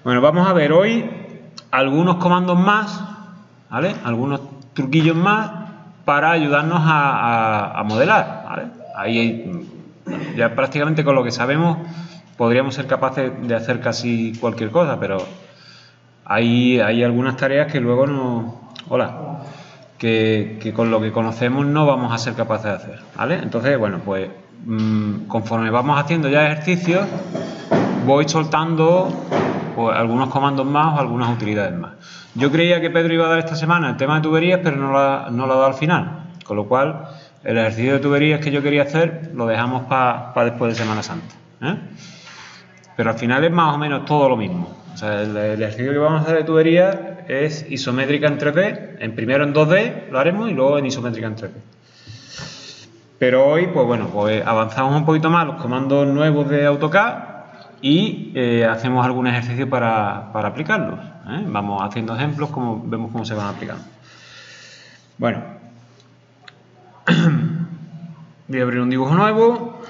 Bueno, vamos a ver hoy algunos comandos más, ¿vale? Algunos truquillos más para ayudarnos a modelar, ¿vale? Ahí ya prácticamente con lo que sabemos podríamos ser capaces de hacer casi cualquier cosa, pero hay algunas tareas que luego no... Hola. Que con lo que conocemos no vamos a ser capaces de hacer, ¿vale? Entonces, bueno, pues conforme vamos haciendo ya ejercicios, voy soltando pues, algunos comandos más o algunas utilidades más. Yo creía que Pedro iba a dar esta semana el tema de tuberías, pero no lo ha dado al final, con lo cual el ejercicio de tuberías que yo quería hacer lo dejamos para después de Semana Santa, ¿eh? Pero al final es más o menos todo lo mismo. O sea, el ejercicio que vamos a hacer de tuberías es isométrica en 3D, primero en 2D lo haremos y luego en isométrica en 3D. Pero hoy, pues bueno, pues avanzamos un poquito más los comandos nuevos de AutoCAD y hacemos algún ejercicio para aplicarlos, ¿eh? Vamos haciendo ejemplos, vemos cómo se van aplicando. Bueno, voy a abrir un dibujo nuevo.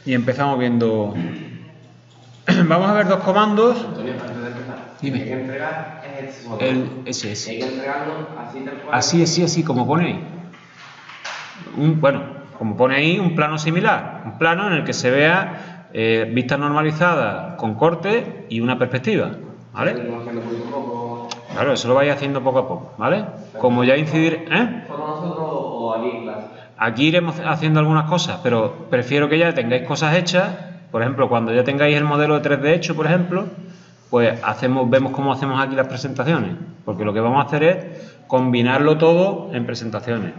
Y empezamos viendo... Vamos a ver dos comandos. Antonio, antes de empezar, Dime. hay que entregar es El SS. Hay que entregarlo así tal cual. Así, como pone ahí. Bueno, como pone ahí, un plano similar. Un plano en el que se vea vista normalizada con corte y una perspectiva, ¿vale? Claro, eso lo vais haciendo poco a poco, ¿vale? Como ya incidir... ¿Solo nosotros o aquí en clase? Aquí iremos haciendo algunas cosas, pero prefiero que ya tengáis cosas hechas. Por ejemplo, cuando ya tengáis el modelo de 3D hecho, por ejemplo, pues vemos cómo hacemos aquí las presentaciones, porque lo que vamos a hacer es combinarlo todo en presentaciones.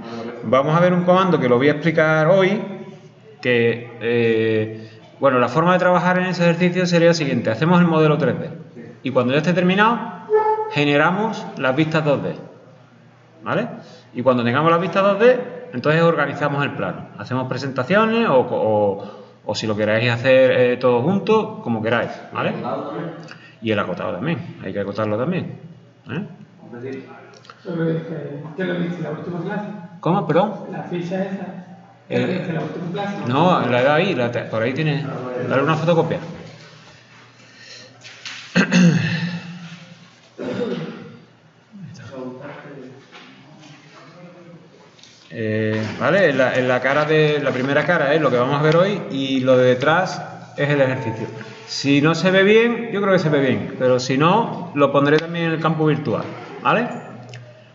Vamos a ver un comando que lo voy a explicar hoy, que, bueno, la forma de trabajar en ese ejercicio sería la siguiente: hacemos el modelo 3D y cuando ya esté terminado, generamos las vistas 2D, ¿vale? Y cuando tengamos las vistas 2D, entonces organizamos el plano, hacemos presentaciones o si lo queráis hacer todo junto, como queráis, ¿vale? Y el acotado también, hay que acotarlo también, ¿eh? ¿Qué lo viste? ¿La última clase? ¿Cómo? ¿Perdón? La ficha esa. ¿Qué lo viste? ¿La última clase? No, la de ahí, por ahí tiene. Dale una fotocopia. Vale, en la cara de la primera cara es lo que vamos a ver hoy y lo de detrás es el ejercicio. Si no se ve bien, yo creo que se ve bien, pero si no, lo pondré también en el campo virtual, ¿vale?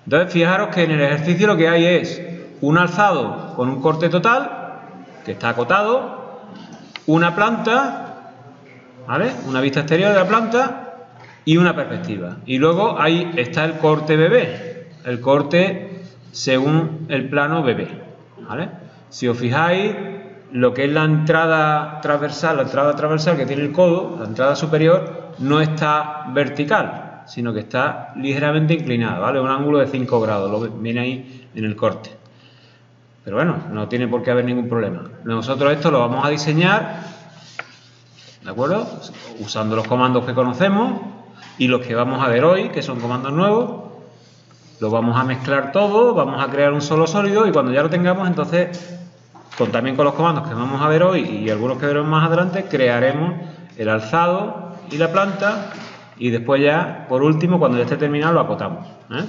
Entonces, fijaros que en el ejercicio lo que hay es un alzado con un corte total, que está acotado, una planta, ¿vale? Una vista exterior de la planta y una perspectiva. Y luego ahí está el corte bebé, el corte según el plano bebé, ¿vale? Si os fijáis, lo que es la entrada transversal que tiene el codo, la entrada superior, no está vertical, sino que está ligeramente inclinada, ¿vale? Un ángulo de 5 grados, lo viene ahí en el corte. Pero bueno, no tiene por qué haber ningún problema. Nosotros esto lo vamos a diseñar, ¿de acuerdo? Usando los comandos que conocemos y los que vamos a ver hoy, que son comandos nuevos. Lo vamos a mezclar todo, vamos a crear un solo sólido y cuando ya lo tengamos, entonces, también con los comandos que vamos a ver hoy y algunos que veremos más adelante, crearemos el alzado y la planta y después ya, por último, cuando ya esté terminado, lo acotamos, ¿eh?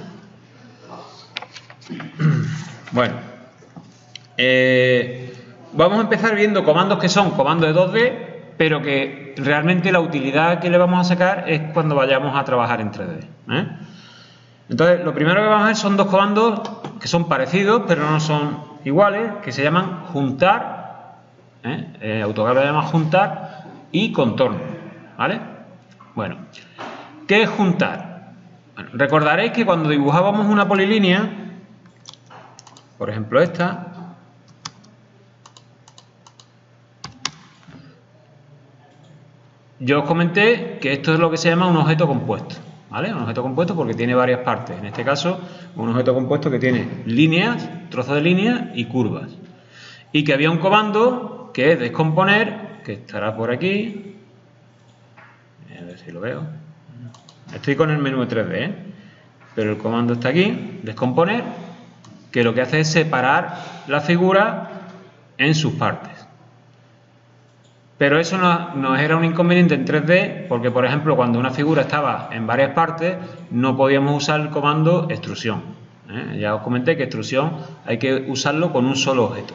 Bueno, vamos a empezar viendo comandos que son comandos de 2D, pero que realmente la utilidad que le vamos a sacar es cuando vayamos a trabajar en 3D, ¿eh? Entonces, lo primero que vamos a ver son dos comandos que son parecidos, pero no son iguales, que se llaman juntar, AutoCAD lo llama juntar, y contorno, ¿vale? Bueno, ¿qué es juntar? Bueno, recordaréis que cuando dibujábamos una polilínea, por ejemplo esta, yo os comenté que esto es lo que se llama un objeto compuesto, ¿vale? Un objeto compuesto porque tiene varias partes. En este caso, un objeto compuesto que tiene líneas, trozos de líneas y curvas. Y que había un comando que es descomponer, que estará por aquí. A ver si lo veo. Estoy con el menú de 3D, ¿eh? Pero el comando está aquí, descomponer, que lo que hace es separar la figura en sus partes. Pero eso nos era un inconveniente en 3D, porque por ejemplo cuando una figura estaba en varias partes no podíamos usar el comando extrusión. Ya os comenté que extrusión hay que usarlo con un solo objeto.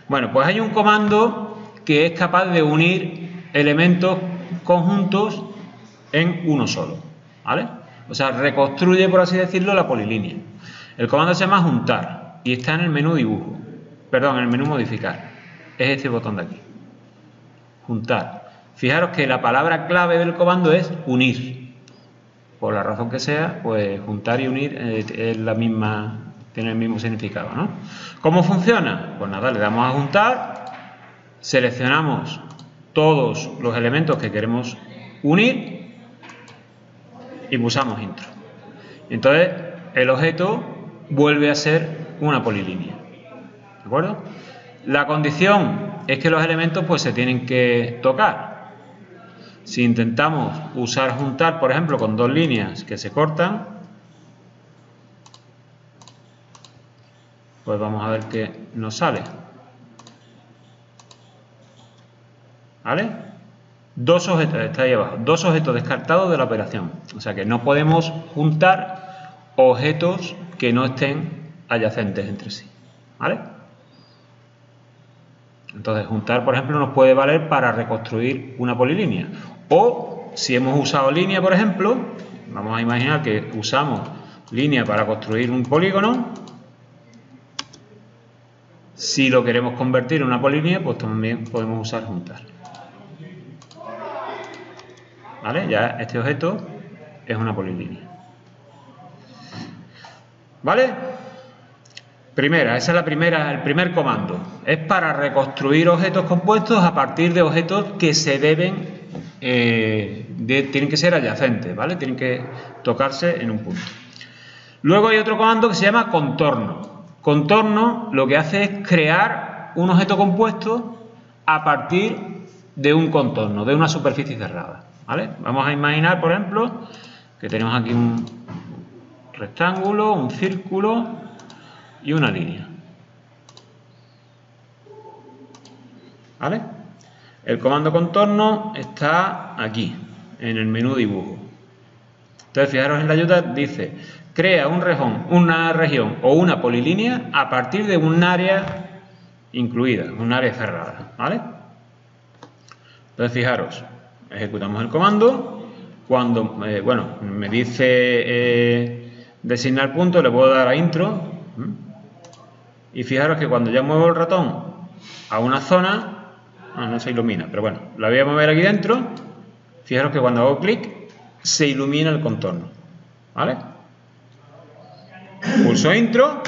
Bueno, pues hay un comando que es capaz de unir elementos conjuntos en uno solo, ¿vale? O sea, reconstruye, por así decirlo, la polilínea. El comando se llama juntar y está en el menú dibujo, perdón, en el menú modificar. Es este botón de aquí. Juntar. Fijaros que la palabra clave del comando es unir. Por la razón que sea, pues juntar y unir es la misma, tiene el mismo significado, ¿no? ¿Cómo funciona? Pues nada, le damos a juntar, seleccionamos todos los elementos que queremos unir y pulsamos intro. Entonces el objeto vuelve a ser una polilínea. ¿De acuerdo? La condición es que los elementos pues se tienen que tocar. Si intentamos usar juntar, por ejemplo, con dos líneas que se cortan, pues vamos a ver qué nos sale. ¿Vale? Dos objetos, está ahí abajo, dos objetos descartados de la operación. O sea que no podemos juntar objetos que no estén adyacentes entre sí. ¿Vale? Entonces juntar, por ejemplo, nos puede valer para reconstruir una polilínea. O si hemos usado línea, por ejemplo, vamos a imaginar que usamos línea para construir un polígono. Si lo queremos convertir en una polilínea, pues también podemos usar juntar. ¿Vale? Ya este objeto es una polilínea. ¿Vale? Esa es el primer comando. Es para reconstruir objetos compuestos a partir de objetos que se deben, tienen que ser adyacentes, ¿vale? Tienen que tocarse en un punto. Luego hay otro comando que se llama contorno. Contorno lo que hace es crear un objeto compuesto a partir de un contorno, de una superficie cerrada, ¿vale? Vamos a imaginar, por ejemplo, que tenemos aquí un rectángulo, un círculo y una línea. ¿Vale? El comando contorno está aquí, en el menú dibujo. Entonces, fijaros en la ayuda, dice, crea una región o una polilínea a partir de un área incluida, un área cerrada. ¿Vale? Entonces, fijaros, ejecutamos el comando. Cuando, bueno, me dice designar punto, le puedo dar a intro. Y fijaros que cuando ya muevo el ratón a una zona, no se ilumina, pero bueno, la voy a mover aquí dentro. Fijaros que cuando hago clic se ilumina el contorno, ¿vale? Pulso intro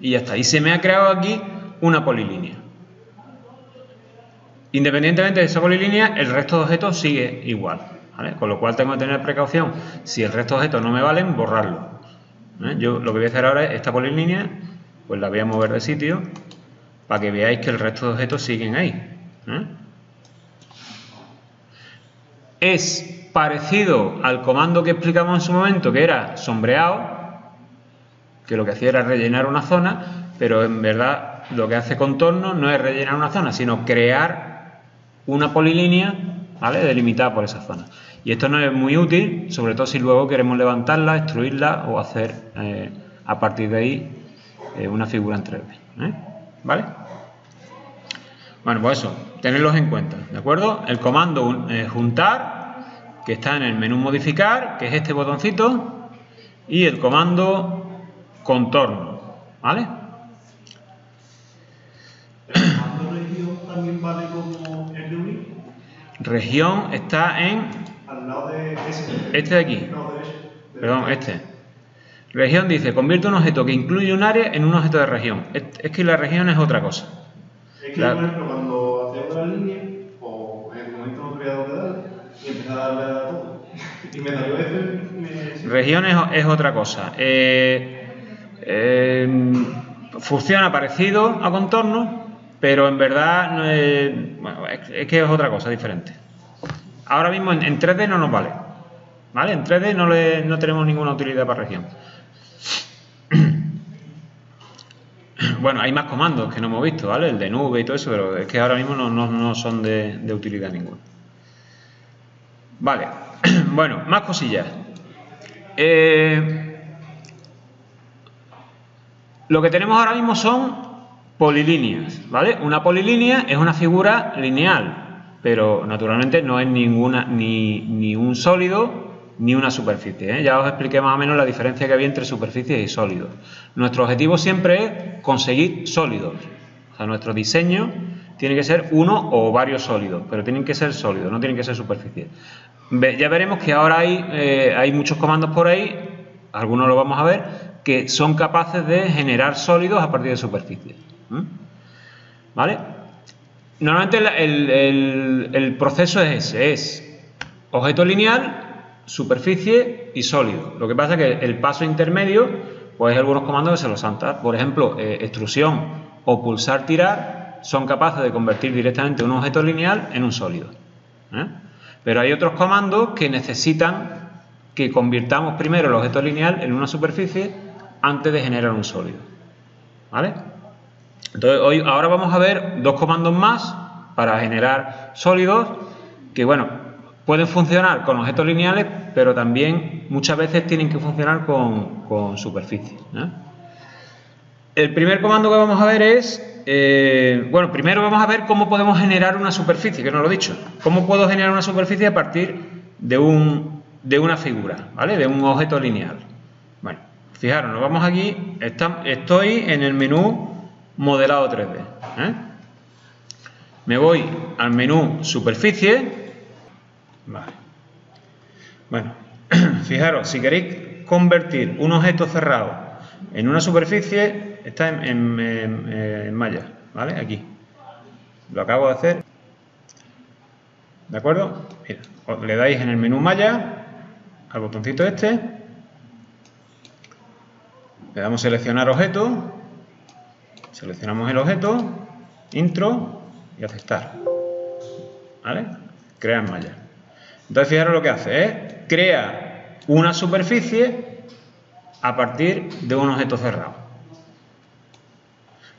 y ya está. Y se me ha creado aquí una polilínea. Independientemente de esa polilínea, el resto de objetos sigue igual, ¿vale? Con lo cual tengo que tener precaución. Si el resto de objetos no me valen, borrarlo. Yo lo que voy a hacer ahora es esta polilínea, pues la voy a mover de sitio para que veáis que el resto de objetos siguen ahí. Es parecido al comando que explicamos en su momento, que era sombreado, que lo que hacía era rellenar una zona, pero en verdad lo que hace contorno no es rellenar una zona, sino crear una polilínea, ¿vale?, delimitada por esa zona. Y esto no es muy útil, sobre todo si luego queremos levantarla, extruirla o hacer a partir de ahí una figura en 3D. ¿Vale? Bueno, pues eso, tenerlos en cuenta, ¿de acuerdo? El comando juntar, que está en el menú modificar, que es este botoncito, y el comando contorno, ¿vale? ¿El comando región también vale como el de unir? Región está en Al lado de ese. este de aquí. Perdón, este. Región dice, convierte un objeto que incluye un área en un objeto de región. Es que la región es otra cosa. Es que, por ejemplo, cuando hacía una línea, o en el momento no sabía dónde darle, y empecé a darle a todo. Y me salió este. Región es otra cosa. Funciona parecido a contorno, pero en verdad bueno, es que es otra cosa diferente. Ahora mismo en 3D no nos vale, ¿vale? En 3D no tenemos ninguna utilidad para región. Bueno, hay más comandos que no hemos visto, ¿vale? El de nube y todo eso, pero es que ahora mismo no son de utilidad ninguna. Vale, bueno, más cosillas. Lo que tenemos ahora mismo son polilíneas, ¿vale? Una polilínea es una figura lineal, pero naturalmente no es ninguna, ni un sólido ni una superficie, ¿eh? Ya os expliqué más o menos la diferencia que había entre superficies y sólidos. Nuestro objetivo siempre es conseguir sólidos. O sea, nuestro diseño tiene que ser uno o varios sólidos, pero tienen que ser sólidos, no tienen que ser superficies. Ya veremos que ahora hay muchos comandos por ahí, algunos lo vamos a ver, que son capaces de generar sólidos a partir de superficies. ¿Vale? Normalmente el proceso es ese, es objeto lineal, superficie y sólido. Lo que pasa es que el paso intermedio, pues hay algunos comandos que se los saltan. Por ejemplo, extrusión o pulsar tirar son capaces de convertir directamente un objeto lineal en un sólido. Pero hay otros comandos que necesitan que convirtamos primero el objeto lineal en una superficie antes de generar un sólido. ¿Vale? Entonces, ahora vamos a ver dos comandos más para generar sólidos que, bueno, pueden funcionar con objetos lineales, pero también muchas veces tienen que funcionar con superficies, ¿eh? El primer comando que vamos a ver es, bueno, primero vamos a ver cómo podemos generar una superficie, que no lo he dicho. ¿Cómo puedo generar una superficie a partir de una figura, ¿vale? De un objeto lineal. Bueno, fijaros, nos vamos aquí, estoy en el menú modelado 3D, ¿eh? Me voy al menú superficie. Vale. Bueno, fijaros, si queréis convertir un objeto cerrado en una superficie, está en malla, ¿vale? Aquí. Lo acabo de hacer. ¿De acuerdo? Mira, le dais en el menú malla, al botoncito este, le damos seleccionar objeto, seleccionamos el objeto, intro y aceptar. ¿Vale? Crear malla. Entonces, fijaros lo que hace, es crea una superficie a partir de un objeto cerrado.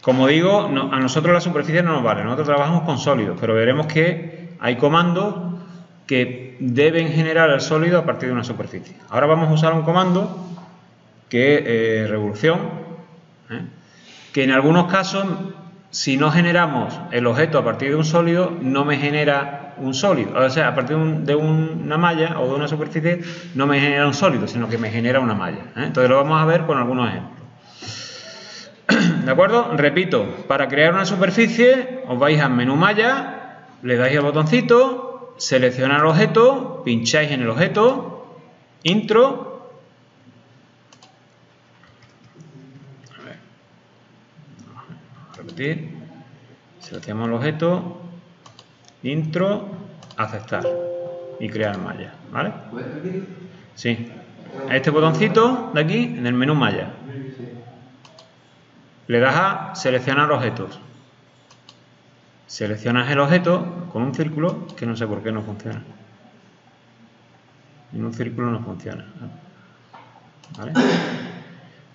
Como digo, a nosotros la superficie no nos vale, nosotros trabajamos con sólidos, pero veremos que hay comandos que deben generar el sólido a partir de una superficie. Ahora vamos a usar un comando que es revolución, que en algunos casos, si no generamos el objeto a partir de un sólido, no me genera un sólido. O sea, a partir de una malla o de una superficie, no me genera un sólido, sino que me genera una malla. Entonces lo vamos a ver con algunos ejemplos. ¿De acuerdo? Repito, para crear una superficie, os vais al menú malla, le dais al botoncito, seleccionar objeto, pincháis en el objeto, intro. A ver. Vamos a repetir. Seleccionamos el objeto, intro, aceptar y crear malla. ¿Vale? ¿Puedes repetir? Sí. A este botoncito de aquí, en el menú malla. Le das a seleccionar objetos. Seleccionas el objeto con un círculo que no sé por qué no funciona. En un círculo no funciona. ¿Vale?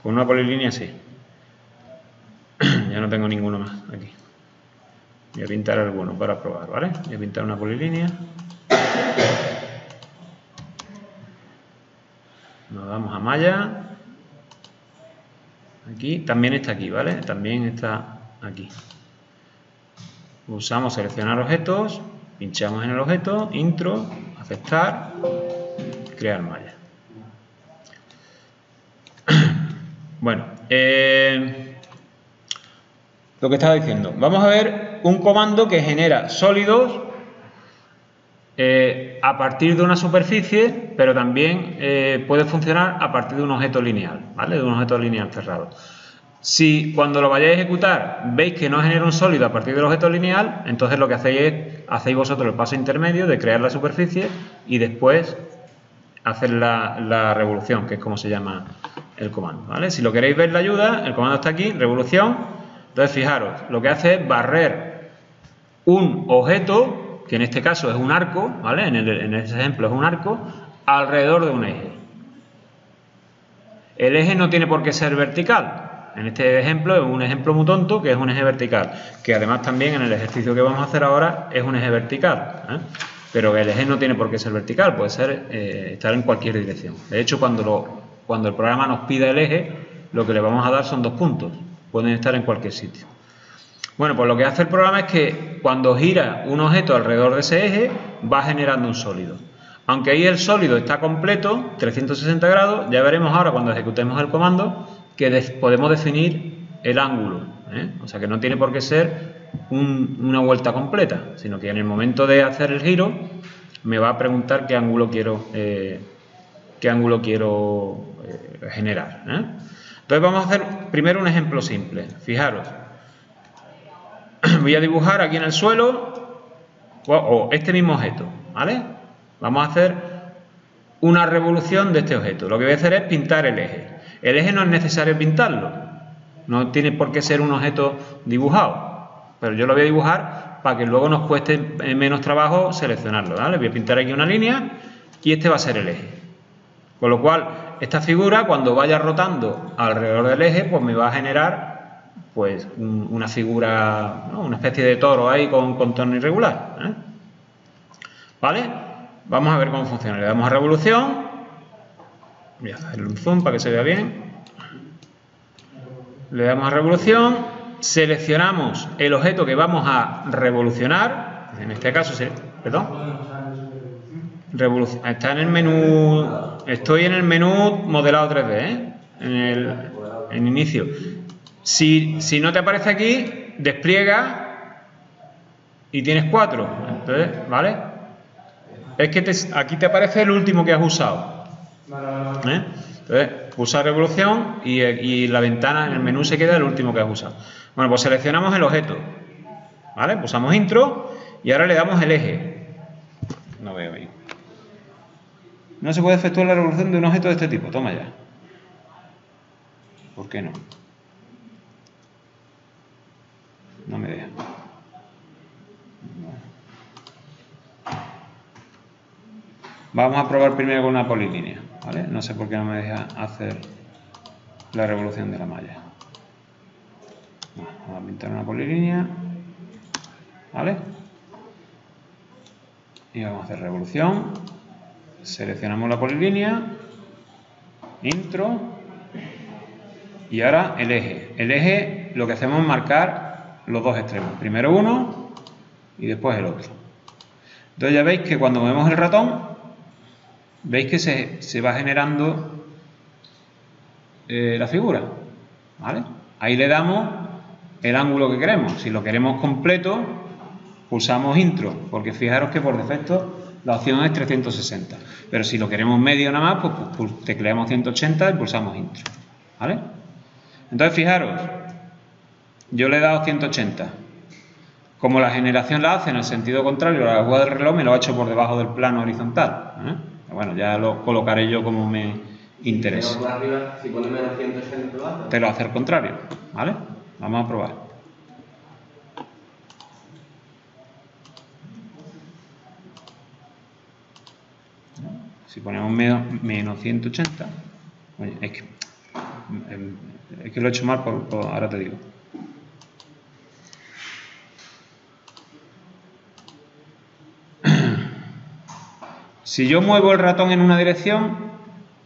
Con una polilínea sí. Ya no tengo ninguno más aquí. Voy a pintar alguno para probar, ¿vale? Voy a pintar una polilínea. Nos damos a malla. Aquí, también está aquí, ¿vale? También está aquí. Usamos seleccionar objetos, pinchamos en el objeto, intro, aceptar, crear malla. Bueno, lo que estaba diciendo. Vamos a ver un comando que genera sólidos a partir de una superficie, pero también puede funcionar a partir de un objeto lineal, ¿vale? De un objeto lineal cerrado. Si cuando lo vayáis a ejecutar veis que no genera un sólido a partir del objeto lineal, entonces lo que hacéis vosotros el paso intermedio de crear la superficie y después hacer la revolución, que es como se llama el comando, ¿vale? Si lo queréis ver la ayuda, el comando está aquí, revolución. Entonces, fijaros, lo que hace es barrer un objeto, que en este caso es un arco, ¿vale? En este ejemplo es un arco, alrededor de un eje. El eje no tiene por qué ser vertical. En este ejemplo es un ejemplo muy tonto, que es un eje vertical, que además también en el ejercicio que vamos a hacer ahora es un eje vertical, ¿eh? Pero el eje no tiene por qué ser vertical, puede ser estar en cualquier dirección. De hecho, cuando el programa nos pide el eje, lo que le vamos a dar son 2 puntos, pueden estar en cualquier sitio. Bueno, pues lo que hace el programa es que cuando gira un objeto alrededor de ese eje, va generando un sólido. Aunque ahí el sólido está completo, 360 grados, ya veremos ahora cuando ejecutemos el comando que podemos definir el ángulo, ¿eh? O sea que no tiene por qué ser una vuelta completa, sino que en el momento de hacer el giro me va a preguntar qué ángulo quiero generar, ¿eh? Entonces vamos a hacer primero un ejemplo simple. Fijaros, voy a dibujar aquí en el suelo o este mismo objeto, ¿vale? Vamos a hacer una revolución de este objeto. Lo que voy a hacer es pintar el eje. El eje no es necesario pintarlo, no tiene por qué ser un objeto dibujado, pero yo lo voy a dibujar para que luego nos cueste menos trabajo seleccionarlo, ¿vale? Voy a pintar aquí una línea y este va a ser el eje. Con lo cual, esta figura, cuando vaya rotando alrededor del eje, pues me va a generar pues una figura, ¿no? Una especie de toro ahí con contorno irregular, ¿eh? ¿Vale? Vamos a ver cómo funciona. Le damos a revolución. Voy a hacerle un zoom para que se vea bien. Le damos a revolución. Seleccionamos el objeto que vamos a revolucionar. En este caso, perdón. Está en el menú. Estoy en el menú modelado 3D, ¿eh? En inicio. Si no te aparece aquí, despliega y tienes 4. Entonces, ¿vale? Es que aquí te aparece el último que has usado, ¿eh? Entonces, pulsa revolución y la ventana en el menú se queda el último que has usado. Bueno, pues seleccionamos el objeto, ¿vale? Pulsamos intro y ahora le damos el eje. No veo ahí. No se puede efectuar la revolución de un objeto de este tipo. Toma ya. ¿Por qué no? No me deja. Vamos a probar primero con una polilínea, ¿vale? No sé por qué no me deja hacer la revolución de la malla. Vamos a pintar una polilínea, ¿vale? Y vamos a hacer revolución. Seleccionamos la polilínea, intro y ahora el eje. El eje lo que hacemos es marcar los dos extremos. Primero uno y después el otro. Entonces ya veis que cuando movemos el ratón, veis que se va generando la figura, ¿vale? Ahí le damos el ángulo que queremos. Si lo queremos completo, pulsamos intro, porque fijaros que por defecto la opción es 360. Pero si lo queremos medio nada más, pues tecleamos 180 y pulsamos intro, ¿vale? Entonces fijaros, yo le he dado 180. Como la generación la hace en el sentido contrario a la aguja del reloj, me lo ha hecho por debajo del plano horizontal, ¿eh? Bueno, ya lo colocaré yo como me interese. Pero por arriba, si pone menos 180, ¿te lo hace? Te lo hace al contrario, ¿vale? Vamos a probar. Si ponemos menos 180, oye, es que lo he hecho mal, ahora te digo. Si yo muevo el ratón en una dirección,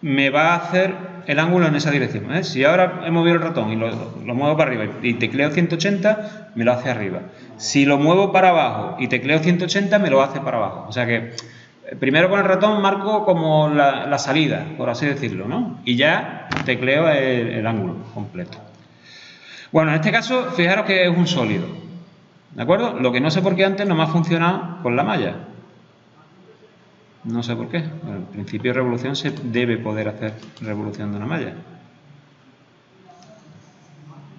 me va a hacer el ángulo en esa dirección, ¿eh? Si ahora he movido el ratón y lo muevo para arriba y tecleo 180, me lo hace arriba. Si lo muevo para abajo y tecleo 180, me lo hace para abajo. O sea que primero con el ratón marco como la salida, por así decirlo, ¿no? Y ya tecleo el ángulo completo. Bueno, en este caso, fijaros que es un sólido, ¿de acuerdo? Lo que no sé por qué antes no me ha funcionado con la malla. No sé por qué. Bueno, en principio de revolución se debe poder hacer revolución de una malla.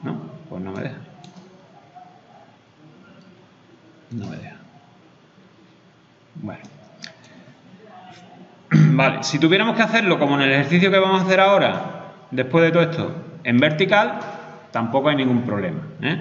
¿No? Pues no me deja. No me deja. Bueno. Vale, si tuviéramos que hacerlo como en el ejercicio que vamos a hacer ahora, después de todo esto, en vertical, tampoco hay ningún problema, ¿eh?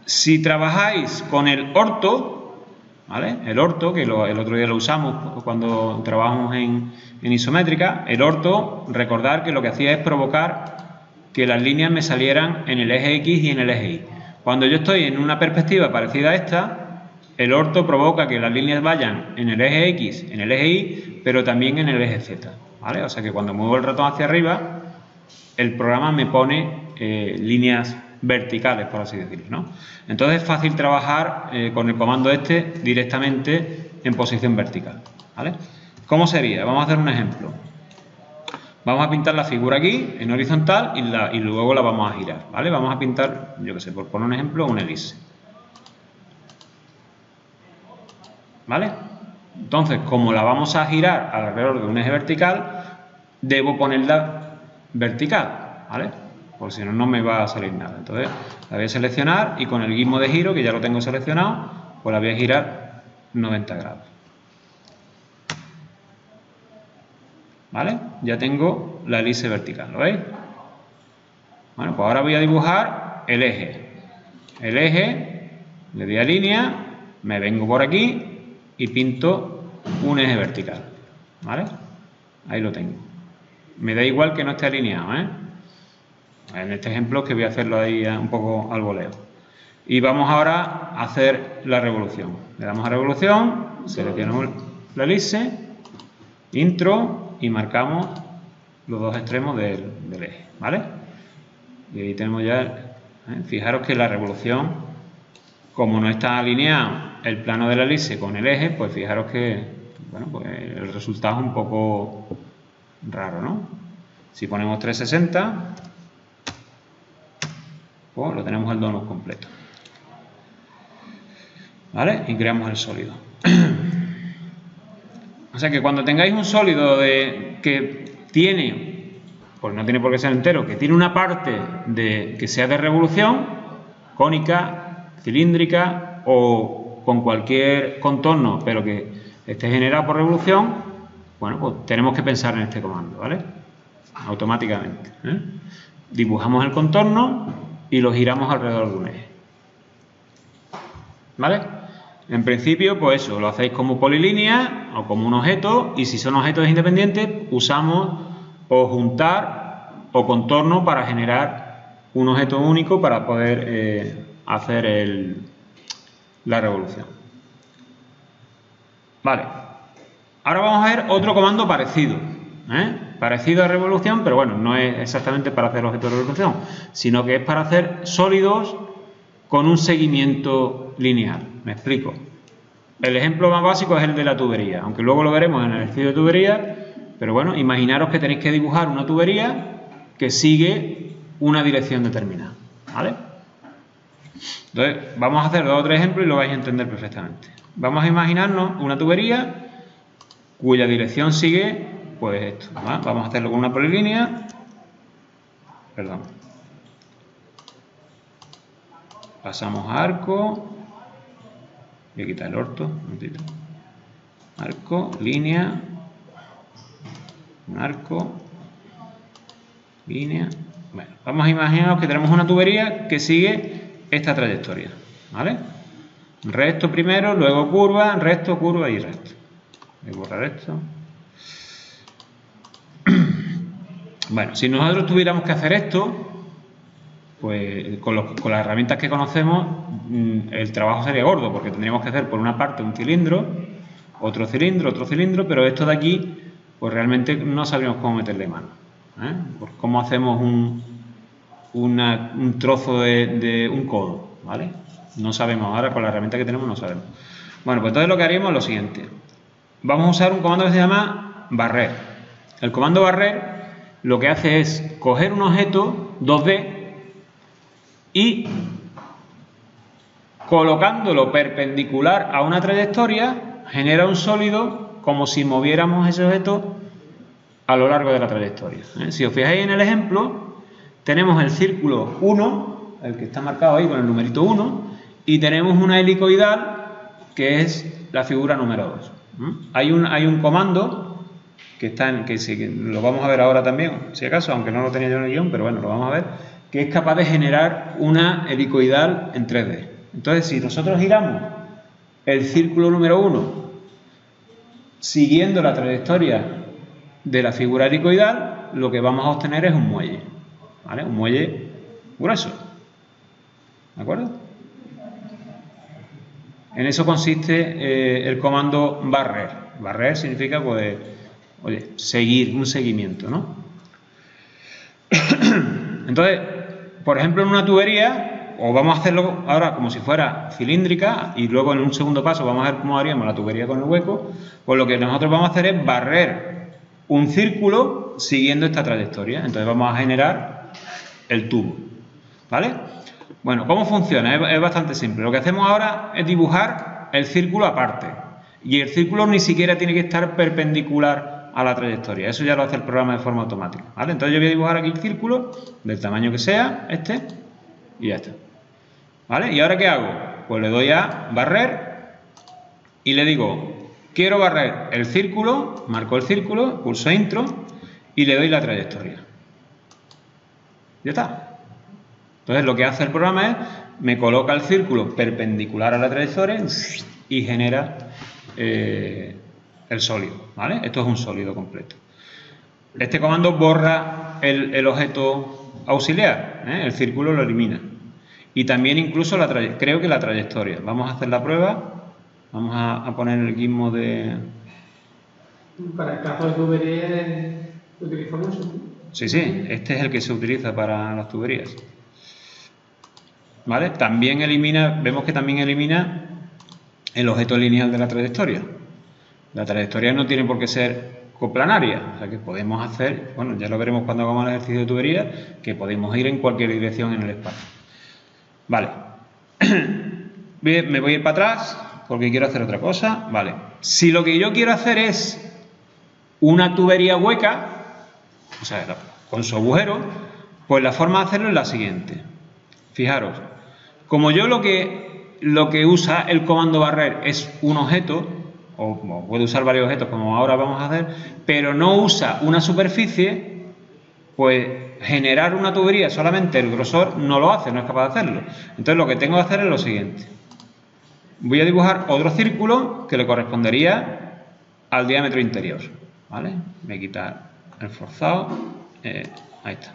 Si trabajáis con el orto, ¿vale? El orto, que el otro día lo usamos cuando trabajamos en isométrica, el orto, recordar que lo que hacía es provocar que las líneas me salieran en el eje X y en el eje Y. Cuando yo estoy en una perspectiva parecida a esta, el orto provoca que las líneas vayan en el eje X, en el eje Y, pero también en el eje Z, ¿vale? O sea que cuando muevo el ratón hacia arriba, el programa me pone líneas verticales, por así decirlo, ¿no? Entonces es fácil trabajar con el comando este directamente en posición vertical, ¿vale? ¿Cómo sería? Vamos a hacer un ejemplo. Vamos a pintar la figura aquí en horizontal y luego la vamos a girar, ¿vale? Vamos a pintar, yo que sé, por poner un ejemplo, una elipse, ¿vale? Entonces, como la vamos a girar alrededor de un eje vertical, debo ponerla vertical, ¿vale? Porque si no, no me va a salir nada. Entonces, la voy a seleccionar y con el gizmo de giro, que ya lo tengo seleccionado, pues la voy a girar 90 grados. ¿Vale? Ya tengo la elipse vertical, ¿lo veis? Bueno, pues ahora voy a dibujar el eje. El eje, le doy a línea, me vengo por aquí y pinto un eje vertical, ¿vale? Ahí lo tengo. Me da igual que no esté alineado, ¿eh? En este ejemplo que voy a hacerlo ahí un poco al voleo. Y vamos ahora a hacer la revolución. Le damos a revolución, seleccionamos la elipse, intro y marcamos los dos extremos del eje, ¿vale? Y ahí tenemos ya, fijaros que la revolución, como no está alineado el plano de la elipse con el eje, pues fijaros que, bueno, pues el resultado es un poco raro, ¿no? Si ponemos 360, pues lo tenemos el donut completo, ¿vale? Y creamos el sólido. O sea que cuando tengáis un sólido que tiene, pues no tiene por qué ser entero, que tiene una parte que sea de revolución, cónica, cilíndrica o con cualquier contorno, pero que esté generado por revolución, bueno, pues tenemos que pensar en este comando, ¿vale? Automáticamente, ¿eh? Dibujamos el contorno y lo giramos alrededor de un eje, ¿vale? En principio, pues eso, lo hacéis como polilínea o como un objeto, y si son objetos independientes, usamos o juntar o contorno para generar un objeto único para poder hacer la revolución. Vale, ahora vamos a ver otro comando parecido, parecido a revolución, pero bueno, no es exactamente para hacer objetos de revolución, sino que es para hacer sólidos con un seguimiento lineal. Me explico. El ejemplo más básico es el de la tubería, aunque luego lo veremos en el ejercicio de tubería, pero bueno, imaginaros que tenéis que dibujar una tubería que sigue una dirección determinada, ¿vale? Entonces, vamos a hacer 2 o 3 ejemplos y lo vais a entender perfectamente. Vamos a imaginarnos una tubería cuya dirección sigue, pues esto, ¿vale? Vamos a hacerlo con una polilínea, perdón. Pasamos a arco, voy a quitar el orto, un momentito. Arco, línea, un arco, línea. Bueno, vamos a imaginarnos que tenemos una tubería que sigue esta trayectoria, ¿vale? Recto primero, luego curva, recto, curva y recto. Voy a borrar esto. Bueno, si nosotros tuviéramos que hacer esto, pues con las herramientas que conocemos, el trabajo sería gordo, porque tendríamos que hacer por una parte un cilindro, otro cilindro, pero esto de aquí, pues realmente no sabríamos cómo meterle mano, ¿eh? Pues cómo hacemos un trozo de un codo, ¿vale? No sabemos, ahora con la herramienta que tenemos no sabemos. Bueno, pues entonces lo que haríamos es lo siguiente. Vamos a usar un comando que se llama barrer. El comando barrer lo que hace es coger un objeto 2D y colocándolo perpendicular a una trayectoria genera un sólido como si moviéramos ese objeto a lo largo de la trayectoria, ¿eh? Si os fijáis en el ejemplo, tenemos el círculo 1, el que está marcado ahí con el numerito 1, y tenemos una helicoidal que es la figura número 2. Hay un comando que lo vamos a ver ahora también, si acaso, aunque no lo tenía yo en el guión, pero bueno, lo vamos a ver, que es capaz de generar una helicoidal en 3D. Entonces, si nosotros giramos el círculo número 1 siguiendo la trayectoria de la figura helicoidal, lo que vamos a obtener es un muelle, ¿vale? Un muelle grueso, ¿de acuerdo? En eso consiste el comando barrer. Barrer significa, pues, oye, seguir, un seguimiento, ¿no? Entonces, por ejemplo, en una tubería, o vamos a hacerlo ahora como si fuera cilíndrica, y luego en un segundo paso vamos a ver cómo haríamos la tubería con el hueco, pues lo que nosotros vamos a hacer es barrer un círculo siguiendo esta trayectoria. Entonces vamos a generar el tubo, ¿vale? Bueno, ¿cómo funciona? Es bastante simple. Lo que hacemos ahora es dibujar el círculo aparte, y el círculo ni siquiera tiene que estar perpendicular a la trayectoria. Eso ya lo hace el programa de forma automática, ¿vale? Entonces yo voy a dibujar aquí el círculo del tamaño que sea, este, y ya está, ¿vale? ¿Y ahora qué hago? Pues le doy a barrer y le digo, quiero barrer el círculo, marco el círculo, pulso intro y le doy la trayectoria. Ya está. Entonces lo que hace el programa es, me coloca el círculo perpendicular a la trayectoria y genera el sólido, ¿vale? Esto es un sólido completo. Este comando borra el objeto auxiliar, ¿eh? El círculo lo elimina. Y también incluso creo que la trayectoria. Vamos a hacer la prueba. Vamos a poner el gizmo de... Para el caso de tuberías, utilizamos eso. Sí, este es el que se utiliza para las tuberías, ¿vale? También elimina, vemos que también elimina el objeto lineal de la trayectoria. La trayectoria no tiene por qué ser coplanaria, o sea que podemos hacer, bueno, ya lo veremos cuando hagamos el ejercicio de tubería, que podemos ir en cualquier dirección en el espacio. Vale. Bien, me voy a ir para atrás porque quiero hacer otra cosa. Vale. Si lo que yo quiero hacer es una tubería hueca, o sea, con su agujero, pues la forma de hacerlo es la siguiente. Fijaros, como yo lo que usa el comando barrer es un objeto, o puede usar varios objetos como ahora vamos a hacer, pero no usa una superficie, pues generar una tubería solamente el grosor no lo hace, no es capaz de hacerlo. Entonces lo que tengo que hacer es lo siguiente. Voy a dibujar otro círculo que le correspondería al diámetro interior, ¿vale? Voy a quitar el forzado, ahí está.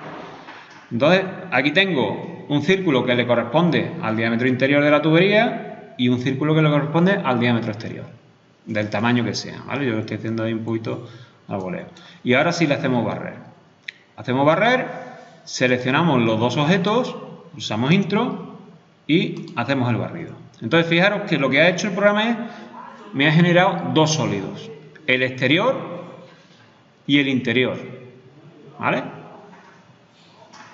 Entonces aquí tengo un círculo que le corresponde al diámetro interior de la tubería y un círculo que le corresponde al diámetro exterior, del tamaño que sea, ¿vale? Yo lo estoy haciendo ahí un poquito al voleo. Y ahora sí le hacemos barrer. Hacemos barrer, seleccionamos los dos objetos, pulsamos intro y hacemos el barrido. Entonces fijaros que lo que ha hecho el programa es, me ha generado dos sólidos, el exterior y el interior, ¿vale?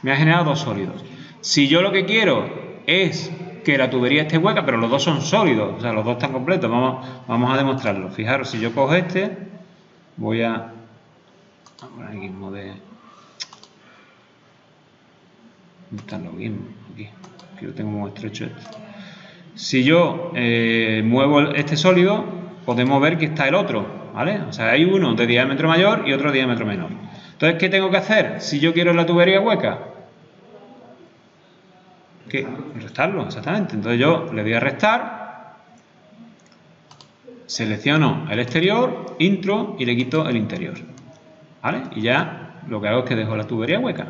Me ha generado dos sólidos. Si yo lo que quiero es que la tubería esté hueca, pero los dos son sólidos, o sea, los dos están completos, vamos a demostrarlo. Fijaros, si yo cojo este, voy a poner el gizmo de... ¿Dónde están los gizmos? Aquí lo tengo muy estrecho este. Si yo muevo este sólido, podemos ver que está el otro, ¿vale? O sea, hay uno de diámetro mayor y otro de diámetro menor. Entonces, ¿qué tengo que hacer si yo quiero la tubería hueca? ¿Qué? Restarlo, exactamente. Entonces yo le doy a restar, selecciono el exterior, intro y le quito el interior, ¿vale? Y ya lo que hago es que dejo la tubería hueca,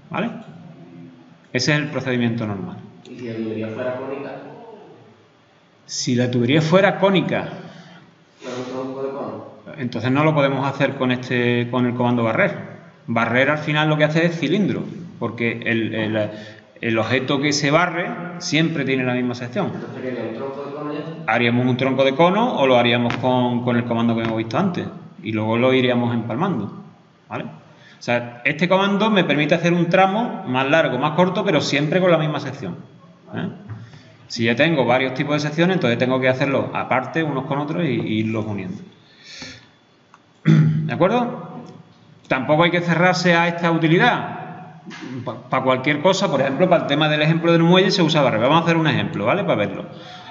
¿vale? Ese es el procedimiento normal. ¿Y si la tubería fuera cónica? Si la tubería fuera cónica, ¿No de cono? entonces no lo podemos hacer con el comando barrer. Barrer al final lo que hace es cilindro, porque el objeto que se barre siempre tiene la misma sección. Entonces, ¿qué haría? ¿Un tronco de cono ya? Haríamos un tronco de cono o lo haríamos con el comando que hemos visto antes y luego lo iríamos empalmando, ¿vale? O sea, este comando me permite hacer un tramo más largo, más corto, pero siempre con la misma sección, ¿eh? Si ya tengo varios tipos de secciones, entonces tengo que hacerlos aparte unos con otros y irlos uniendo. ¿De acuerdo? Tampoco hay que cerrarse a esta utilidad. Para cualquier cosa, por ejemplo, para el tema del ejemplo del muelle se usa barrer. Vamos a hacer un ejemplo, ¿vale? Para verlo.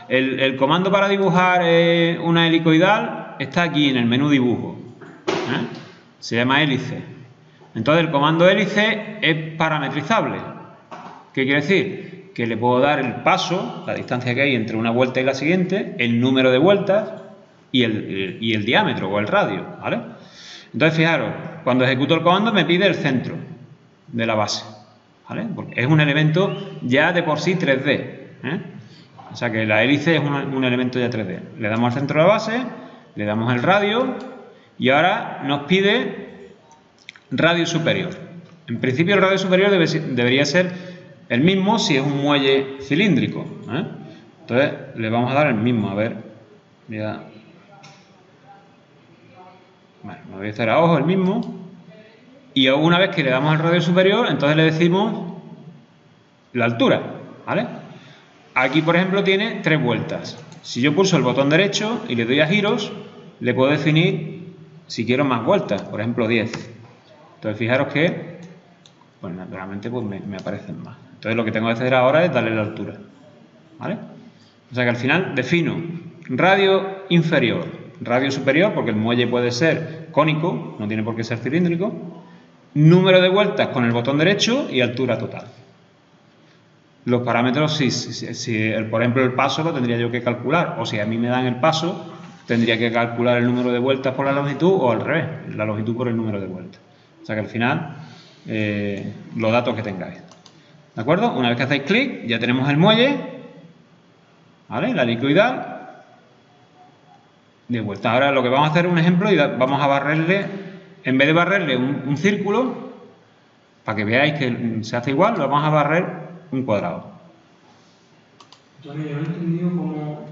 El comando para dibujar una helicoidal está aquí en el menú dibujo, ¿eh? Se llama hélice. Entonces el comando hélice es parametrizable. ¿Qué quiere decir? Que le puedo dar el paso, la distancia que hay entre una vuelta y la siguiente, el número de vueltas y el diámetro o el radio, ¿vale? Entonces fijaros, cuando ejecuto el comando me pide el centro de la base, ¿vale? Porque es un elemento ya de por sí 3D, ¿eh? O sea que la hélice es un elemento ya 3D. Le damos al centro de la base, le damos el radio y ahora nos pide radio superior. En principio el radio superior debería ser el mismo si es un muelle cilíndrico, ¿eh? Entonces le vamos a dar el mismo, a ver, ya. Bueno, me voy a hacer a ojo el mismo. Y una vez que le damos el radio superior, entonces le decimos la altura, ¿vale? Aquí, por ejemplo, tiene 3 vueltas. Si yo pulso el botón derecho y le doy a giros, le puedo definir si quiero más vueltas, por ejemplo 10. Entonces fijaros que, pues naturalmente pues me aparecen más. Entonces lo que tengo que hacer ahora es darle la altura, ¿vale? O sea que al final defino radio inferior, radio superior, porque el muelle puede ser cónico, no tiene por qué ser cilíndrico, número de vueltas con el botón derecho y altura total. Los parámetros, por ejemplo el paso lo tendría yo que calcular, o si a mí me dan el paso, tendría que calcular el número de vueltas por la longitud o al revés, la longitud por el número de vueltas. O sea que al final, los datos que tengáis. ¿De acuerdo? Una vez que hacéis clic, ya tenemos el muelle, ¿vale? La helicoidal de vuelta. Ahora lo que vamos a hacer es un ejemplo y vamos a barrerle, en vez de barrerle un círculo, para que veáis que se hace igual, lo vamos a barrer un cuadrado. Tony, yo no he entendido cómo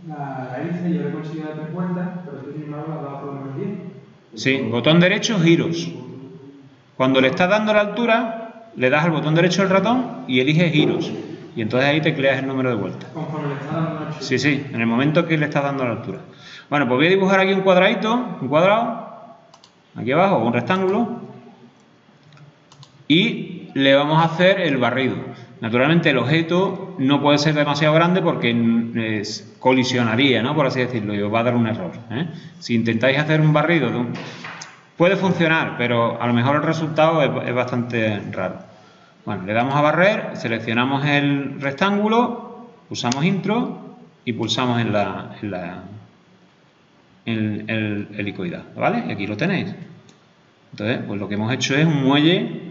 la hélice yo le he conseguido dar 3 vueltas, pero tú sin embargo la has dado por lo menos 10. Sí, botón derecho, giros. Cuando le estás dando la altura, le das al botón derecho del ratón y eliges giros. Y entonces ahí tecleas el número de vueltas. Conforme le estás dando la altura. Sí, sí, en el momento que le estás dando la altura. Bueno, pues voy a dibujar aquí un cuadradito, un cuadrado, aquí abajo, un rectángulo. Y le vamos a hacer el barrido. Naturalmente el objeto no puede ser demasiado grande porque colisionaría, ¿no? Por así decirlo, y os va a dar un error, ¿eh? Si intentáis hacer un barrido, puede funcionar, pero a lo mejor el resultado es bastante raro. Bueno, le damos a barrer, seleccionamos el rectángulo, pulsamos intro y pulsamos en el helicoidal, ¿vale? Y aquí lo tenéis. Entonces, pues lo que hemos hecho es un muelle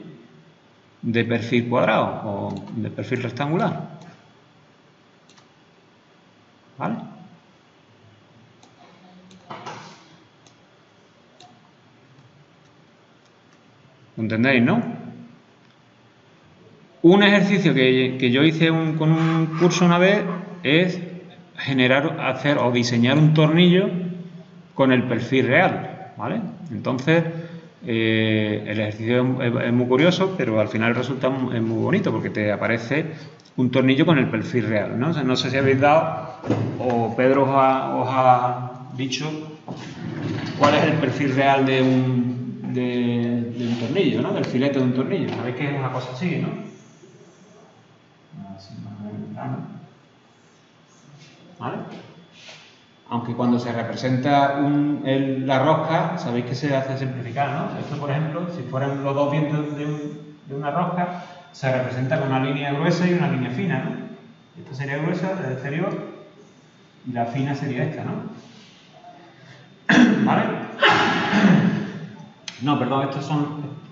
de perfil cuadrado o de perfil rectangular, ¿vale? ¿Lo entendéis, no? Un ejercicio que yo hice con un curso una vez es hacer o diseñar un tornillo con el perfil real, ¿vale? Entonces el ejercicio es muy curioso, pero al final el resultado es muy bonito porque te aparece un tornillo con el perfil real, ¿no? O sea, no sé si habéis dado o Pedro os ha dicho cuál es el perfil real de un tornillo, ¿no? Del filete de un tornillo. Sabéis que es una cosa así, ¿no? ¿Vale? Aunque cuando se representa la rosca, sabéis que se hace simplificar, ¿no? Esto, por ejemplo, si fueran los dos vientos de una rosca, se representa con una línea gruesa y una línea fina, ¿no? Esta sería gruesa, la exterior, y la fina sería esta, ¿no? ¿Vale? No, perdón,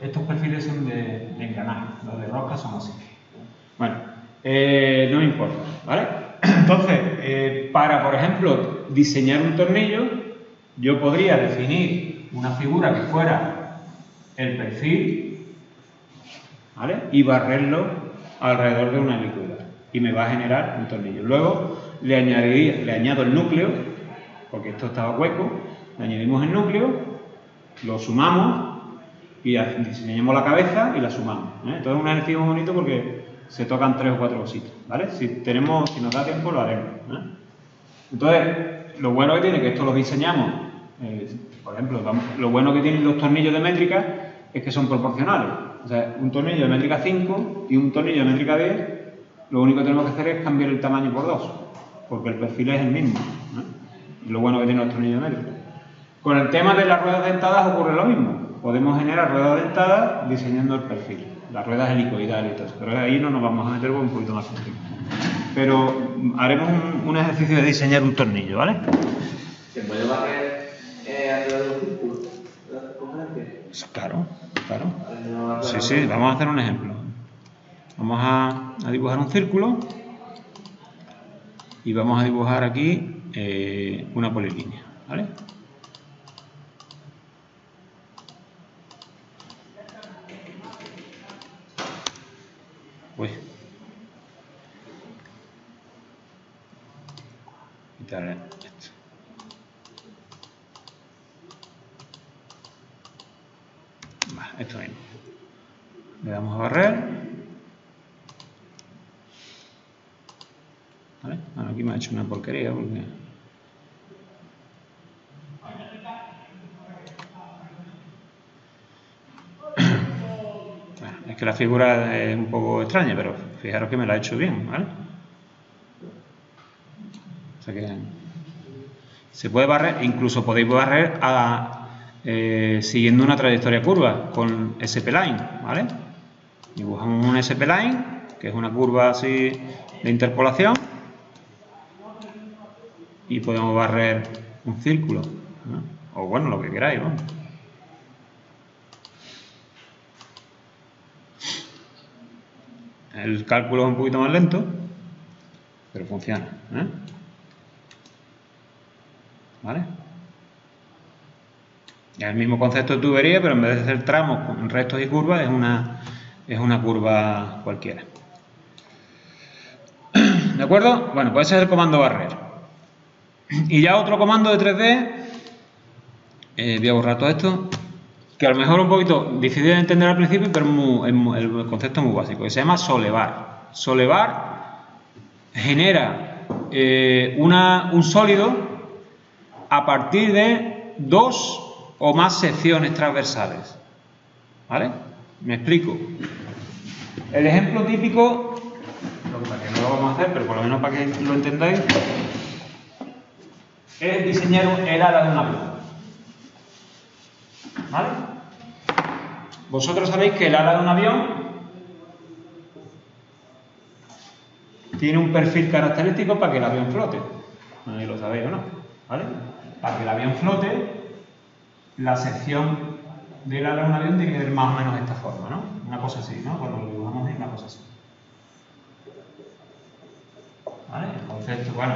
estos perfiles son de engranaje, los de rosca son así. Bueno, no me importa, ¿vale? Entonces, para, por ejemplo, diseñar un tornillo, yo podría definir una figura que fuera el perfil, ¿vale? Y barrerlo alrededor de una helicoidal. Y me va a generar un tornillo. Luego le añado el núcleo, porque esto estaba hueco, le añadimos el núcleo, lo sumamos y diseñamos la cabeza y la sumamos, ¿eh? Entonces es un ejercicio muy bonito porque se tocan 3 o 4 cositas, ¿vale? Si nos da tiempo lo haremos, ¿eh? Entonces, lo bueno que tiene que esto lo diseñamos, por ejemplo, lo bueno que tienen los tornillos de métrica es que son proporcionales. O sea, un tornillo de métrica 5 y un tornillo de métrica 10, lo único que tenemos que hacer es cambiar el tamaño por 2, porque el perfil es el mismo, ¿eh? Lo bueno que tienen los tornillos de métrica. Con el tema de las ruedas dentadas ocurre lo mismo. podemos generar ruedas dentadas diseñando el perfil, las ruedas helicoidales y todo eso, pero ahí no nos vamos a meter un poquito más complicado. Pero haremos un ejercicio de diseñar un tornillo, ¿vale? ¿Se puede barrer alrededor de un círculo? Claro, claro. Sí, sí, vamos a hacer un ejemplo. Vamos a dibujar un círculo y vamos a dibujar aquí una polilínea, ¿vale? Uy. Quitarle esto. Vale, esto mismo. Le damos a barrer. ¿Vale? Bueno, aquí me ha hecho una porquería porque... Es que la figura es un poco extraña, pero fijaros que me la ha hecho bien, ¿vale? O sea que se puede barrer, incluso podéis barrer siguiendo una trayectoria curva con SP-Line, ¿vale? Dibujamos un SP-Line, que es una curva así de interpolación, y podemos barrer un círculo, ¿no? O bueno, lo que queráis, ¿no? El cálculo es un poquito más lento, pero funciona, ¿eh? ¿Vale? Es el mismo concepto de tubería, pero en vez de hacer tramos con rectos y curvas, es una curva cualquiera. ¿De acuerdo? Bueno, pues ese es el comando barrer. Y ya otro comando de 3D, voy a borrar todo esto, que a lo mejor un poquito difícil de entender al principio, pero el concepto es muy básico, que se llama solevar. Solevar genera un sólido a partir de 2 o más secciones transversales. ¿Vale? Me explico. El ejemplo típico, para que no lo vamos a hacer, pero por lo menos para que lo entendáis, es diseñar el ala de un avión. ¿Vale? Vosotros sabéis que el ala de un avión tiene un perfil característico para que el avión flote. No sé si lo sabéis o no. ¿Vale? Para que el avión flote, la sección del ala de un avión tiene que ser más o menos de esta forma, ¿no? Una cosa así, ¿no? Cuando lo dibujamos es una cosa así. ¿Vale? El concepto, bueno,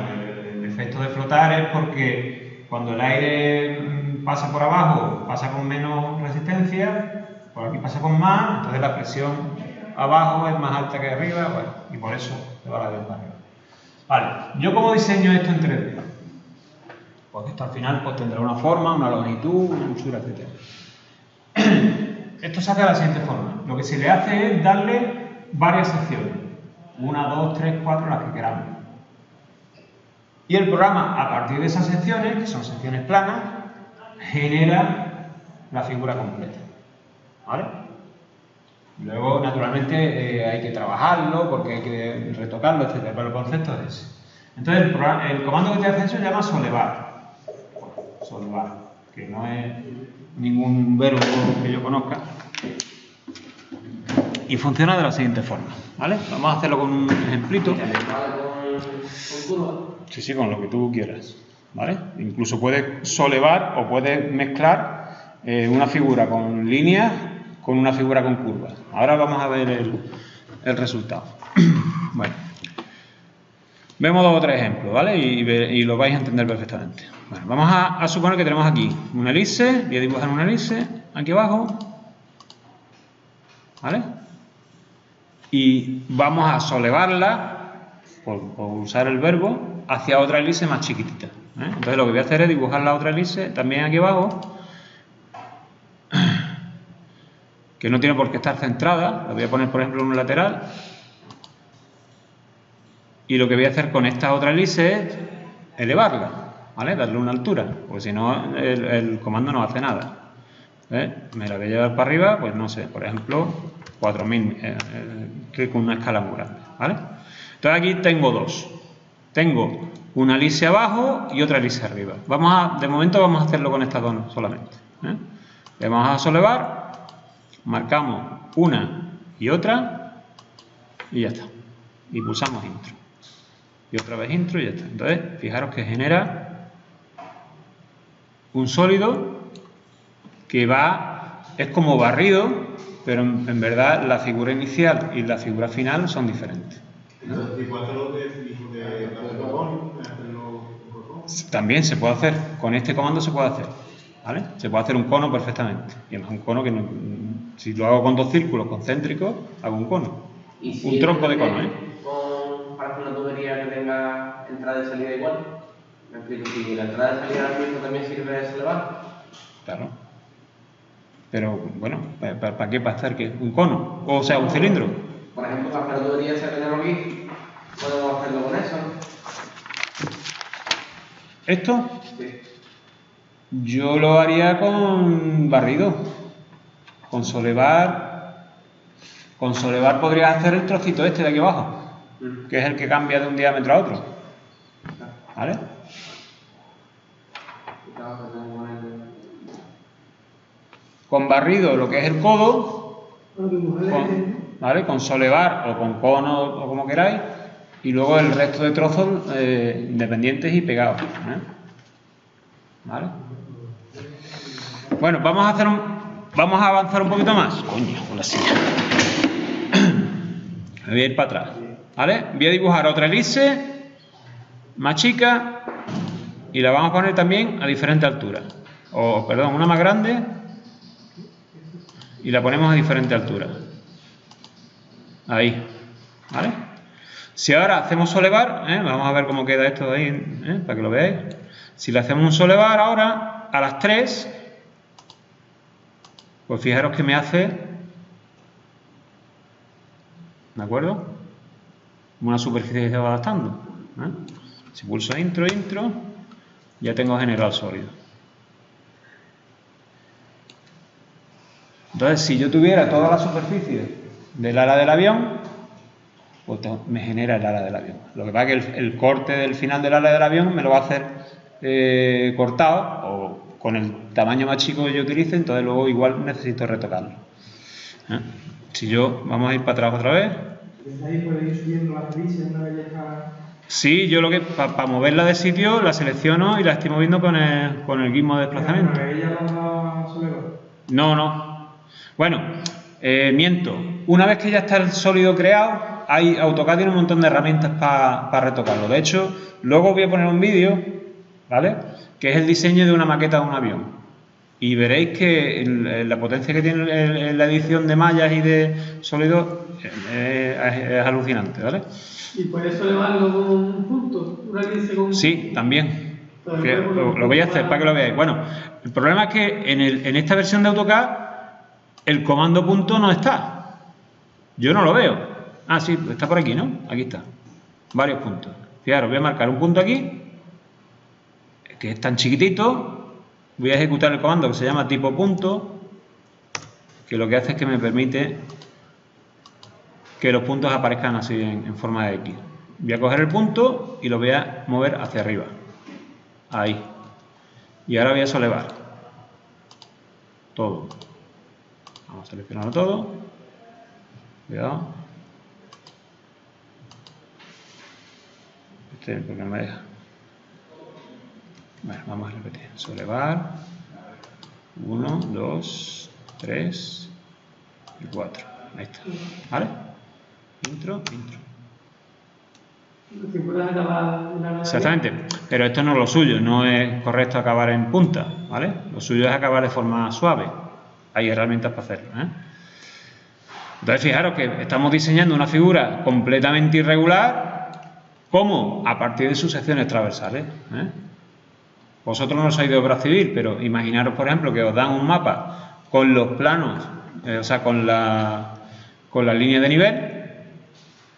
el efecto de flotar es porque cuando el aire pasa por abajo, pasa con menos resistencia, por aquí pasa con más, entonces la presión abajo es más alta que arriba, bueno, y por eso se va la avión para arriba. Vale, ¿yo cómo diseño esto en 3D? Pues esto al final pues, tendrá una forma, una longitud, una anchura, etc. Esto saca de la siguiente forma. Lo que se le hace es darle varias secciones. 1, 2, 3, 4, las que queramos. Y el programa, a partir de esas secciones, que son secciones planas, genera la figura completa. ¿Vale? Luego, naturalmente, hay que trabajarlo porque hay que retocarlo, etc. Pero el concepto es ese. Entonces, el comando que te hace eso se llama solevar. Solevar, que no es ningún verbo que yo conozca. Y funciona de la siguiente forma. ¿Vale? Vamos a hacerlo con un ejemplito. Sí, sí, con lo que tú quieras. ¿Vale? Incluso puedes solevar o puedes mezclar una figura con líneas con una figura con curvas. Ahora vamos a ver el resultado. Bueno. Vemos 2 o 3 ejemplos, ¿vale? Y lo vais a entender perfectamente. Bueno, vamos a suponer que tenemos aquí una elipse. Voy a dibujar una elipse aquí abajo. ¿Vale? Y vamos a solevarla, por usar el verbo, hacia otra elipse más chiquitita. Entonces lo que voy a hacer es dibujar la otra elipse también aquí abajo, que no tiene por qué estar centrada. La voy a poner, por ejemplo, en un lateral. Y lo que voy a hacer con esta otra elipse es elevarla, ¿vale? Darle una altura, porque si no el comando no hace nada. Me la voy a llevar para arriba, pues no sé, por ejemplo, 4000, que con una escala muy grande, ¿vale? Entonces aquí tengo 2. Tengo una elipse abajo y otra elipse arriba. De momento vamos a hacerlo con estas 2 solamente. Le vamos a solevar, marcamos una y otra y ya está. Y pulsamos intro. Y otra vez intro y ya está. Entonces, fijaros que genera un sólido que es como barrido, pero en verdad la figura inicial y la figura final son diferentes. Entonces, igual que lo de carbón, También se puede hacer, con este comando se puede hacer, ¿vale? Se puede hacer un cono perfectamente. Y además un cono que si lo hago con dos círculos concéntricos, hago un cono. ¿Y si Un tronco de cono, ¿eh? Para hacer una tubería que tenga entrada y salida igual? Me explico, si la entrada y salida del mismo también sirve de elevar. Claro. Pero bueno, ¿para qué? Para hacer que un cono, o sea, un cilindro. Por ejemplo, para hacer la tubería esa que tenemos aquí, podemos hacerlo con eso. ¿Esto? Sí. Yo lo haría con barrido, con solevar. Con solevar podrías hacer el trocito este de aquí abajo, que es el que cambia de un diámetro a otro. ¿Vale? Con barrido lo que es el codo, ¿vale? Con solevar o con cono o como queráis, y luego el resto de trozos independientes y pegados, ¿eh? ¿Vale? Bueno, vamos a avanzar un poquito más. Coño, con la silla. Me voy a ir para atrás, ¿vale? Voy a dibujar otra elipse más chica y la vamos a poner también a diferente altura. O, perdón, una más grande y la ponemos a diferente altura. Ahí, ¿vale? Si ahora hacemos solevar, vamos a ver cómo queda esto de ahí, para que lo veáis. Si le hacemos un solevar ahora, a las 3, pues fijaros que me hace, ¿de acuerdo? Una superficie que se va adaptando, ¿eh? Si pulso intro, ya tengo generado el sólido. Entonces, si yo tuviera toda la superficie del ala del avión, pues me genera el ala del avión. Lo que pasa es que el corte del final del ala del avión me lo va a hacer cortado o con el tamaño más chico que yo utilice, entonces luego igual necesito retocarlo. Si yo, vamos a ir para atrás otra vez. ¿Desde ahí puede ir subiendo las hélices una vez ya está? Sí, yo lo que para moverla de sitio la selecciono y la estoy moviendo con el gizmo de desplazamiento. ¿Pero ella la soledad? No. Bueno, miento. Una vez que ya está el sólido creado, AutoCAD tiene un montón de herramientas para retocarlo. De hecho, luego voy a poner un vídeo, ¿vale? Que es el diseño de una maqueta de un avión. Y veréis que la potencia que tiene la edición de mallas y de sólidos es alucinante, ¿vale? ¿Y puedes solevarlo con un punto? ¿Una hélice con un Sí, también. Lo voy a hacer para que lo veáis. Bueno, el problema es que en esta versión de AutoCAD el comando punto no está. Yo no lo veo. Ah, sí, está por aquí, ¿no? Aquí está. Varios puntos. Fijaros, voy a marcar un punto aquí, que es tan chiquitito. Voy a ejecutar el comando que se llama tipo punto, que lo que hace es que me permite que los puntos aparezcan así en forma de X. Voy a coger el punto y lo voy a mover hacia arriba. Ahí. Y ahora voy a solevar todo. Vamos a seleccionarlo todo. Cuidado. Porque no me deja. Bueno, vamos a repetir. Solevar. 1, 2, 3 y 4. Ahí está. ¿Vale? Intro. Si puedes acabar una... Exactamente. Pero esto no es lo suyo. No es correcto acabar en punta. ¿Vale? Lo suyo es acabar de forma suave. Hay herramientas para hacerlo, ¿eh? Entonces, fijaros que estamos diseñando una figura completamente irregular, ¿cómo? A partir de sus secciones transversales, ¿eh? Vosotros no sois de obra civil, pero imaginaros, por ejemplo, que os dan un mapa con los planos, o sea, con la línea de nivel,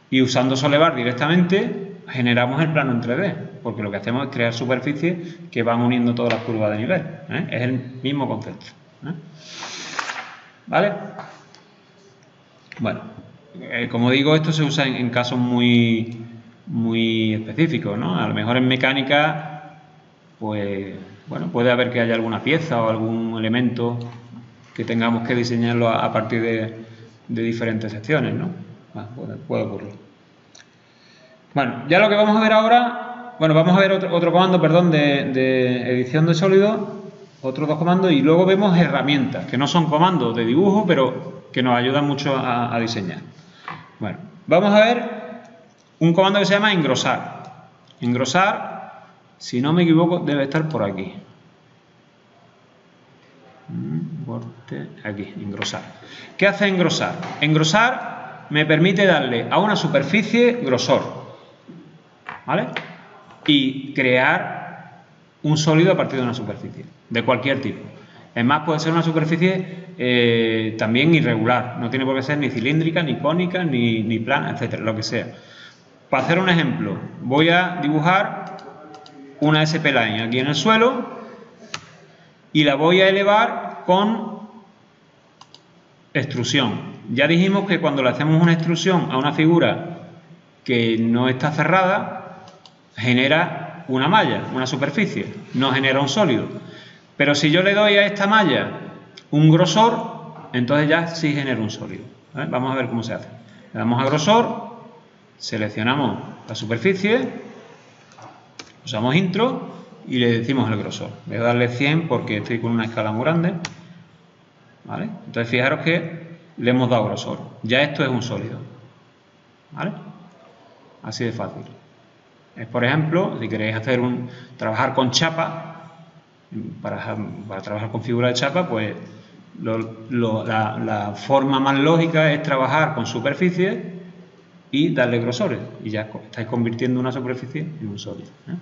y usando Solevar directamente generamos el plano en 3D, porque lo que hacemos es crear superficies que van uniendo todas las curvas de nivel, ¿eh? Es el mismo concepto, ¿eh? ¿Vale? Bueno, como digo, esto se usa en casos muy específicos, ¿no? A lo mejor en mecánica, pues, bueno, puede haber que haya alguna pieza o algún elemento que tengamos que diseñarlo a partir de diferentes secciones, ¿no? Puede ocurrir. Bueno, ya lo que vamos a ver ahora, bueno, vamos a ver otro comando, perdón, de edición de sólidos, otros dos comandos, y luego vemos herramientas, que no son comandos de dibujo, pero que nos ayudan mucho a diseñar. Bueno, vamos a ver un comando que se llama engrosar. Engrosar, si no me equivoco, debe estar por aquí. Aquí, engrosar. ¿Qué hace engrosar? Engrosar me permite darle a una superficie grosor, ¿vale? Y crear un sólido a partir de una superficie, de cualquier tipo. Es más, puede ser una superficie también irregular, no tiene por qué ser ni cilíndrica, ni cónica, ni plana, etcétera, lo que sea. Para hacer un ejemplo, voy a dibujar una SP-line aquí en el suelo y la voy a elevar con extrusión. Ya dijimos que cuando le hacemos una extrusión a una figura que no está cerrada, genera una malla, una superficie, no genera un sólido. Pero si yo le doy a esta malla un grosor, entonces ya sí genera un sólido. Vamos a ver cómo se hace. Le damos a grosor, seleccionamos la superficie, usamos intro y le decimos el grosor. Voy a darle 100 porque estoy con una escala muy grande, ¿vale? Entonces fijaros que le hemos dado grosor. Ya esto es un sólido, ¿vale? Así de fácil. Es, por ejemplo, si queréis trabajar con chapa, para trabajar con figura de chapa, pues la forma más lógica es trabajar con superficie y darle grosores, y ya estáis convirtiendo una superficie en un sólido, ¿eh?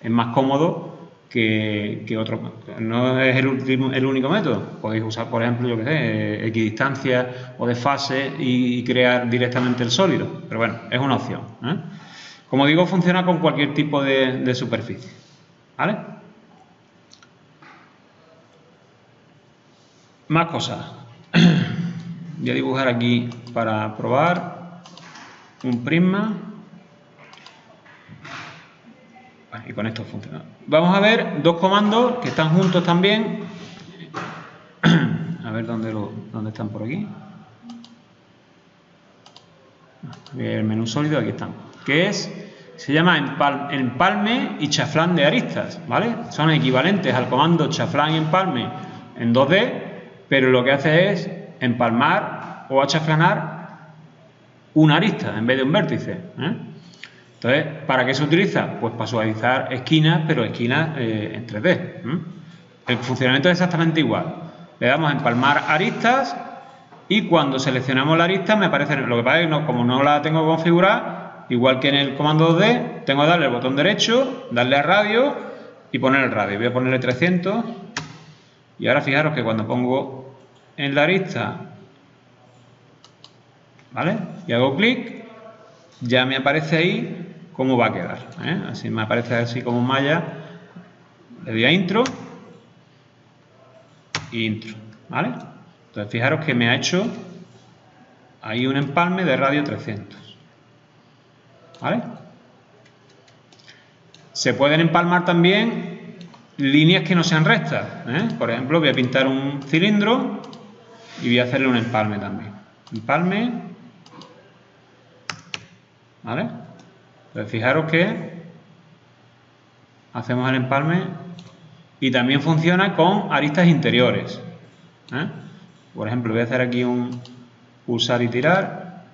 Es más cómodo que otro. No es el único método. Podéis usar, por ejemplo, yo que sé, equidistancia o desfase y crear directamente el sólido, pero bueno, es una opción, ¿eh? Como digo, funciona con cualquier tipo de superficie, ¿vale? Más cosas. Voy a dibujar aquí para probar un prisma. Bueno, y con esto funciona. Vamos a ver dos comandos que están juntos también. A ver dónde están por aquí. El menú sólido, aquí están. Se llama empalme y chaflán de aristas, ¿vale? Son equivalentes al comando chaflán y empalme en 2D, pero lo que hace es empalmar o achaflanar una arista en vez de un vértice, ¿eh? Entonces, ¿para qué se utiliza? Pues para suavizar esquinas, pero esquinas en 3D, ¿eh? El funcionamiento es exactamente igual. Le damos a empalmar aristas y cuando seleccionamos la arista me aparece, lo que pasa es que como no la tengo configurada, igual que en el comando 2D, tengo que darle el botón derecho, darle a radio y poner el radio. Voy a ponerle 300 y ahora fijaros que cuando pongo en la arista, ¿vale? Y hago clic, ya me aparece ahí cómo va a quedar, ¿eh? Así me aparece así como malla. Le doy a intro y intro, ¿vale? Entonces fijaros que me ha hecho ahí un empalme de radio 300, ¿vale? Se pueden empalmar también líneas que no sean rectas, ¿eh? Por ejemplo, voy a pintar un cilindro y voy a hacerle un empalme también. Empalme, ¿vale? Pues fijaros que hacemos el empalme y también funciona con aristas interiores, ¿eh? Por ejemplo, voy a hacer aquí un pulsar y tirar,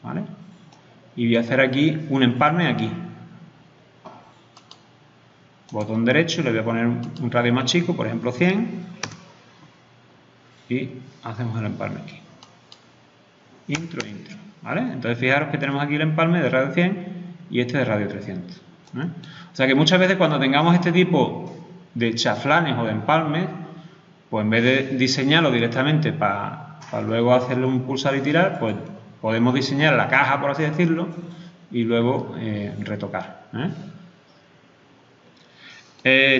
¿vale? Y voy a hacer aquí un empalme aquí. Botón derecho, le voy a poner un radio más chico, por ejemplo 100, y hacemos el empalme aquí. Intro, intro, ¿vale? Entonces fijaros que tenemos aquí el empalme de radio 100 y este de radio 300, ¿eh? O sea que muchas veces cuando tengamos este tipo de chaflanes o de empalmes, pues en vez de diseñarlo directamente para luego hacerle un pulsar y tirar, pues podemos diseñar la caja, por así decirlo, y luego retocar, ¿eh?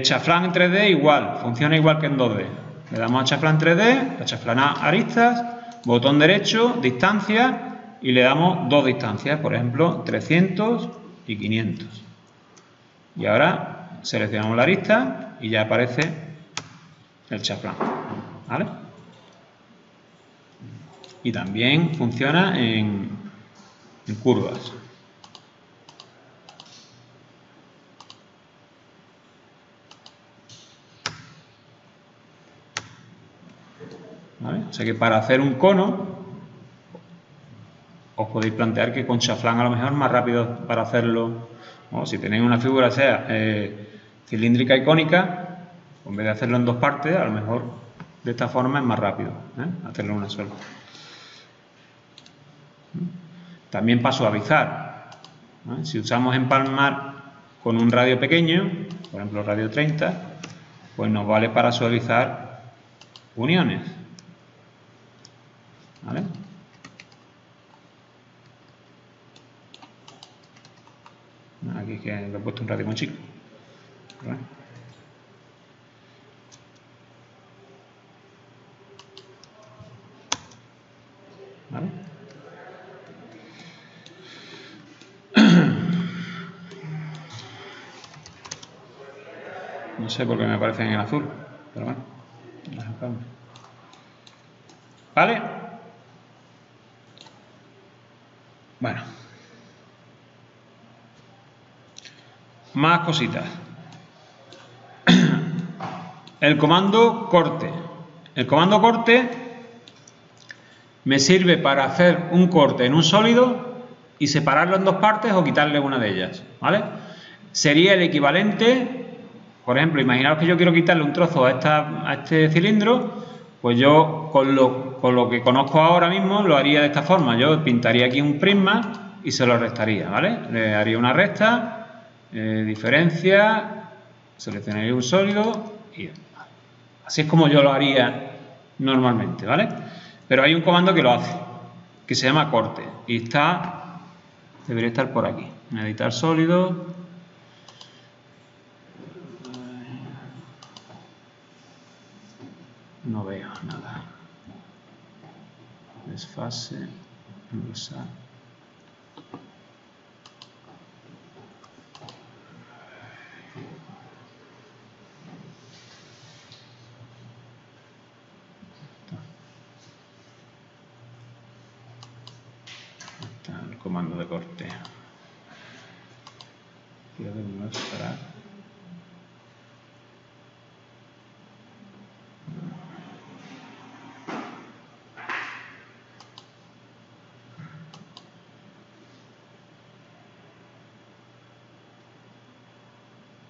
Chaflán en 3D igual, funciona igual que en 2D. Le damos a chaflán 3D, a chaflanar aristas, botón derecho, distancia, y le damos dos distancias, por ejemplo 300 y 500. Y ahora seleccionamos la arista y ya aparece el chaflán, ¿vale? Y también funciona en curvas. ¿Vale? O sea que para hacer un cono os podéis plantear que con chaflán a lo mejor es más rápido para hacerlo. O si tenéis una figura sea cilíndrica y cónica, en vez de hacerlo en dos partes, a lo mejor de esta forma es más rápido hacerlo en una sola. También para suavizar, ¿no? Si usamos empalmar con un radio pequeño, por ejemplo radio 30, pues nos vale para suavizar uniones, ¿vale? Aquí es que le he puesto un radio muy chico, ¿vale? ¿Vale? No sé por qué me aparecen en azul, pero bueno, ¿vale? Bueno, más cositas. El comando corte. El comando corte me sirve para hacer un corte en un sólido y separarlo en dos partes o quitarle una de ellas, ¿vale? Sería el equivalente, por ejemplo, imaginaos que yo quiero quitarle un trozo a este cilindro, pues yo con lo que conozco ahora mismo lo haría de esta forma. Yo pintaría aquí un prisma y se lo restaría, ¿vale? Le haría una resta, diferencia, seleccionaría un sólido y así es como yo lo haría normalmente, ¿vale? Pero hay un comando que lo hace, que se llama corte y debería estar por aquí. En editar sólido. No veo nada. Desfase, usar. Está el comando de corte. Quiero que me separar.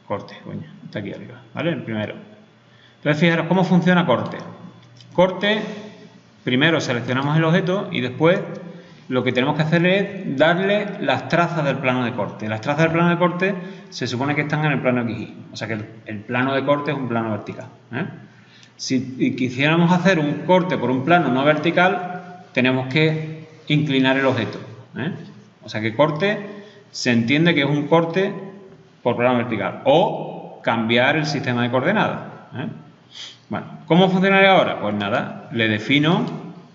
Corte, coño, está aquí arriba, ¿vale? El primero. Entonces, fijaros cómo funciona corte. Corte, primero seleccionamos el objeto y después lo que tenemos que hacer es darle las trazas del plano de corte. Las trazas del plano de corte se supone que están en el plano XY, o sea que el plano de corte es un plano vertical, ¿eh? Si quisiéramos hacer un corte por un plano no vertical, tenemos que inclinar el objeto, ¿eh? O sea que corte se entiende que es un corte por plano vertical o cambiar el sistema de coordenadas, ¿eh? Bueno, ¿cómo funcionaría ahora? Pues nada, le defino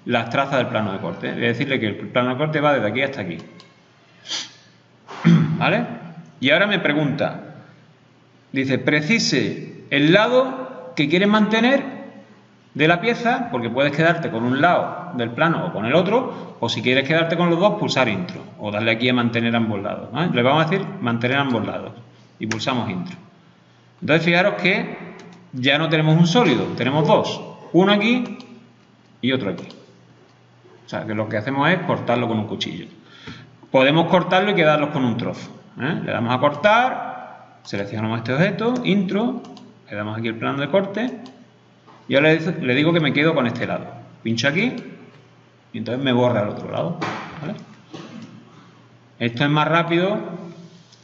las trazas del plano de corte. Voy a decirle que el plano de corte va desde aquí hasta aquí, ¿vale? Y ahora me pregunta, dice, precise el lado que quieres mantener de la pieza, porque puedes quedarte con un lado del plano o con el otro, o si quieres quedarte con los dos, pulsar intro o darle aquí a mantener ambos lados, ¿eh? Le vamos a decir mantener ambos lados y pulsamos intro. Entonces fijaros que ya no tenemos un sólido, tenemos dos, uno aquí y otro aquí. O sea que lo que hacemos es cortarlo con un cuchillo. Podemos cortarlo y quedarlos con un trozo, ¿eh? Le damos a cortar, seleccionamos este objeto, intro, le damos aquí el plano de corte y ahora le digo que me quedo con este lado. Pincho aquí y entonces me borra el otro lado, ¿vale? Esto es más rápido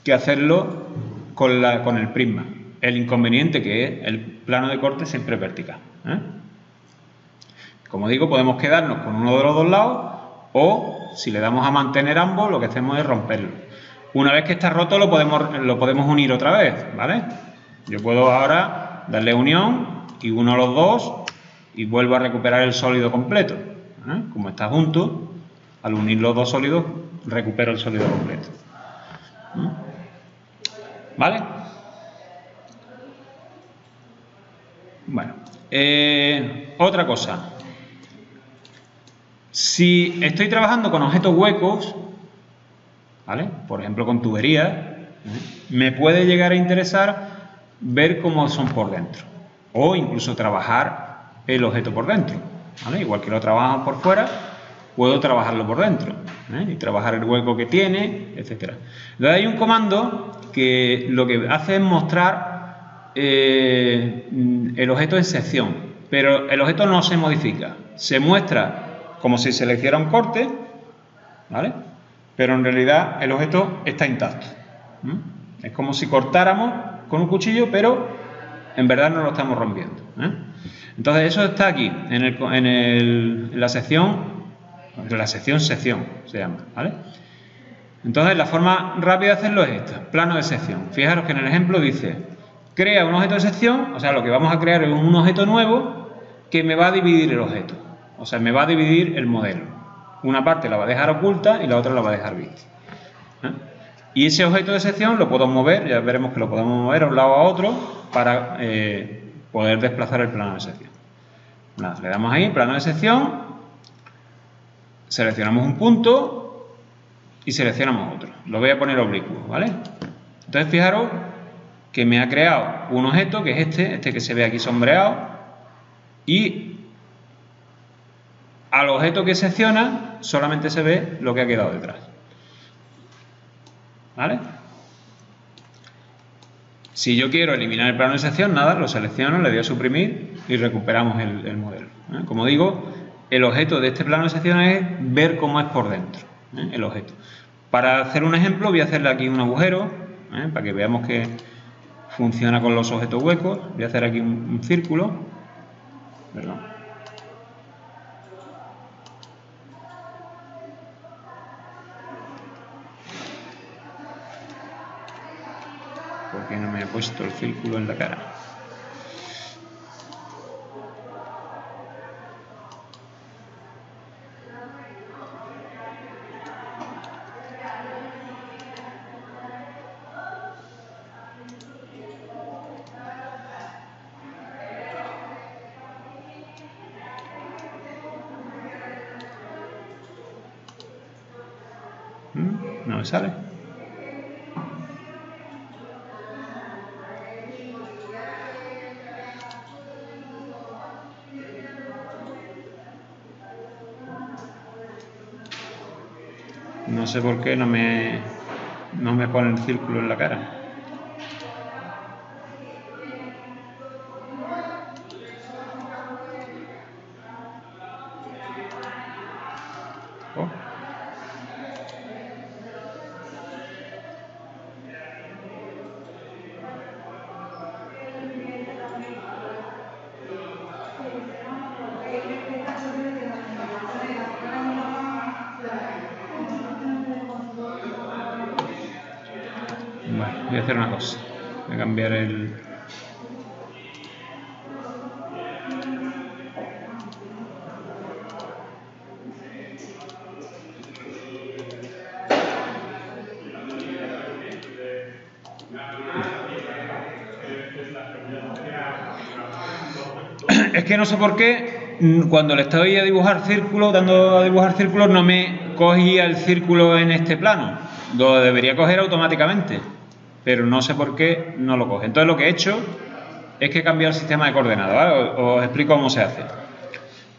que hacerlo con el prisma. El inconveniente que es el plano de corte siempre es vertical, ¿eh? Como digo, podemos quedarnos con uno de los dos lados o si le damos a mantener ambos, lo que hacemos es romperlo. Una vez que está roto lo podemos unir otra vez, ¿vale? Yo puedo ahora darle unión y uno a los dos y vuelvo a recuperar el sólido completo, ¿eh? Como está junto, al unir los dos sólidos recupero el sólido completo, ¿vale? Bueno, Otra cosa. Si estoy trabajando con objetos huecos, ¿vale? Por ejemplo con tuberías, me puede llegar a interesar ver cómo son por dentro. O incluso trabajar el objeto por dentro, ¿vale? Igual que lo trabajamos por fuera, puedo trabajarlo por dentro, y trabajar el hueco que tiene, etcétera. Entonces hay un comando que lo que hace es mostrar el objeto en sección, pero el objeto no se modifica, se muestra como si se le hiciera un corte, ¿vale? Pero en realidad el objeto está intacto. Es como si cortáramos con un cuchillo, pero en verdad no lo estamos rompiendo. Entonces eso está aquí, en la sección sección se llama, ¿vale? Entonces la forma rápida de hacerlo es esta, plano de sección. Fijaros que en el ejemplo dice, crea un objeto de sección, o sea, lo que vamos a crear es un objeto nuevo que me va a dividir el objeto, o sea, me va a dividir el modelo. Una parte la va a dejar oculta y la otra la va a dejar vista. Y ese objeto de sección lo puedo mover, ya veremos que lo podemos mover a un lado a otro para poder desplazar el plano de sección. Nada, le damos ahí, plano de sección, seleccionamos un punto y seleccionamos otro. Lo voy a poner oblicuo, ¿vale? Entonces fijaros que me ha creado un objeto que es este que se ve aquí sombreado, y al objeto que secciona solamente se ve lo que ha quedado detrás, ¿vale? Si yo quiero eliminar el plano de sección, nada, lo selecciono, le doy a suprimir y recuperamos el modelo. Como digo, el objeto de este plano de sección es ver cómo es por dentro, el objeto. Para hacer un ejemplo voy a hacerle aquí un agujero, para que veamos que funciona con los objetos huecos. Voy a hacer aquí un círculo. Perdón. ¿Por qué no me he puesto el círculo en la cara? No me sale. No sé por qué no me pone el círculo en la cara. Oh. Bueno, voy a hacer una cosa. Voy a cambiar el... Es que no sé por qué, cuando le estoy a dibujar círculos, dando a dibujar círculos, no me cogía el círculo en este plano. Lo debería coger automáticamente, pero no sé por qué no lo coge. Entonces lo que he hecho es que he cambiado el sistema de coordenadas, ¿vale? Os explico cómo se hace.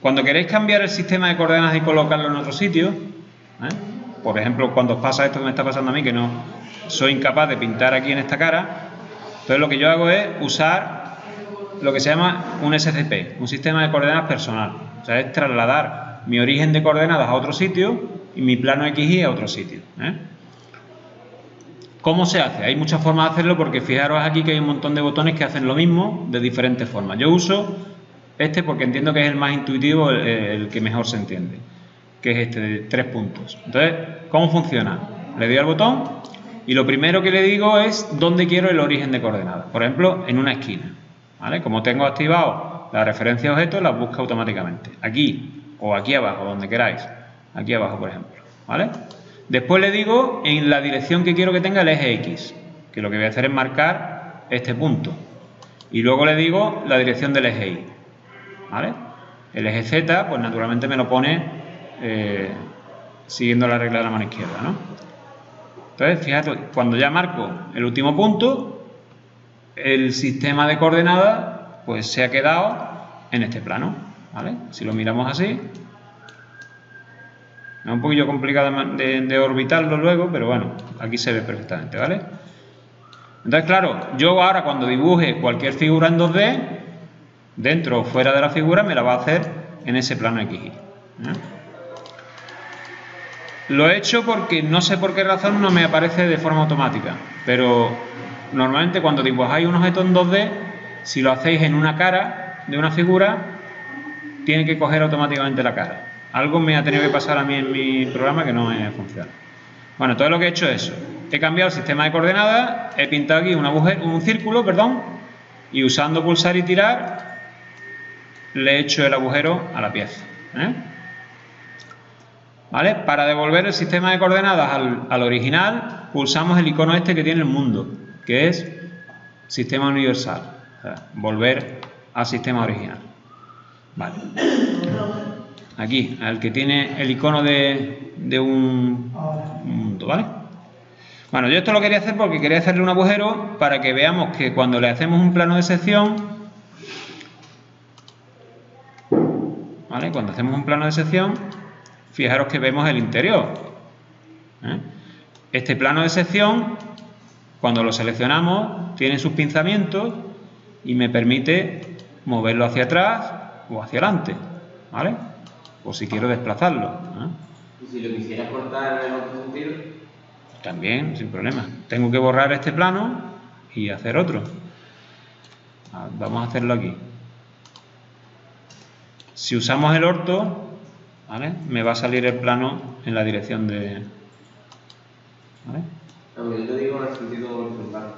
Cuando queréis cambiar el sistema de coordenadas y colocarlo en otro sitio, por ejemplo, cuando os pasa esto que me está pasando a mí, que no soy incapaz de pintar aquí en esta cara, entonces lo que yo hago es usar lo que se llama un SCP, un sistema de coordenadas personal. O sea, es trasladar mi origen de coordenadas a otro sitio y mi plano XY a otro sitio. ¿Cómo se hace? Hay muchas formas de hacerlo, porque fijaros aquí que hay un montón de botones que hacen lo mismo de diferentes formas. Yo uso este porque entiendo que es el más intuitivo, el que mejor se entiende, que es este de 3 puntos. Entonces, ¿cómo funciona? Le doy al botón y lo primero que le digo es dónde quiero el origen de coordenadas. Por ejemplo, en una esquina, ¿vale? Como tengo activado la referencia a objetos, las busca automáticamente. Aquí o aquí abajo, donde queráis. Aquí abajo, por ejemplo, ¿vale? Después le digo en la dirección que quiero que tenga el eje X, que lo que voy a hacer es marcar este punto. Y luego le digo la dirección del eje Y. ¿vale? El eje Z, pues naturalmente me lo pone siguiendo la regla de la mano izquierda, ¿no? Entonces, fíjate, cuando ya marco el último punto, el sistema de coordenadas pues se ha quedado en este plano, ¿vale? Si lo miramos así, es un poquillo complicado de orbitarlo luego, pero bueno, aquí se ve perfectamente, ¿vale? Entonces, claro, yo ahora cuando dibuje cualquier figura en 2D, dentro o fuera de la figura, me la va a hacer en ese plano XY, ¿eh? Lo he hecho porque no sé por qué razón no me aparece de forma automática, pero normalmente cuando dibujáis un objeto en 2D, si lo hacéis en una cara de una figura, tiene que coger automáticamente la cara. Algo me ha tenido que pasar a mí en mi programa que no me funciona. Bueno, entonces lo que he hecho es eso. He cambiado el sistema de coordenadas, he pintado aquí un círculo, y usando pulsar y tirar, le he hecho el agujero a la pieza, ¿eh? ¿Vale? Para devolver el sistema de coordenadas al original, pulsamos el icono este que tiene el mundo, que es sistema universal. O sea, volver al sistema original. Vale. Aquí, al que tiene el icono de un mundo, ¿vale? Bueno, yo esto lo quería hacer porque quería hacerle un agujero para que veamos que cuando le hacemos un plano de sección, ¿vale? Cuando hacemos un plano de sección, fijaros que vemos el interior, ¿eh? Este plano de sección, cuando lo seleccionamos, tiene sus pinzamientos y me permite moverlo hacia atrás o hacia adelante, ¿vale? O si quiero desplazarlo, ¿eh? ¿Y si lo quisiera cortar en otro sentido? También, sin problema. Tengo que borrar este plano y hacer otro. Vamos a hacerlo aquí. Si usamos el orto, ¿vale? Me va a salir el plano en la dirección de... ¿vale? No, yo te digo en el sentido horizontal.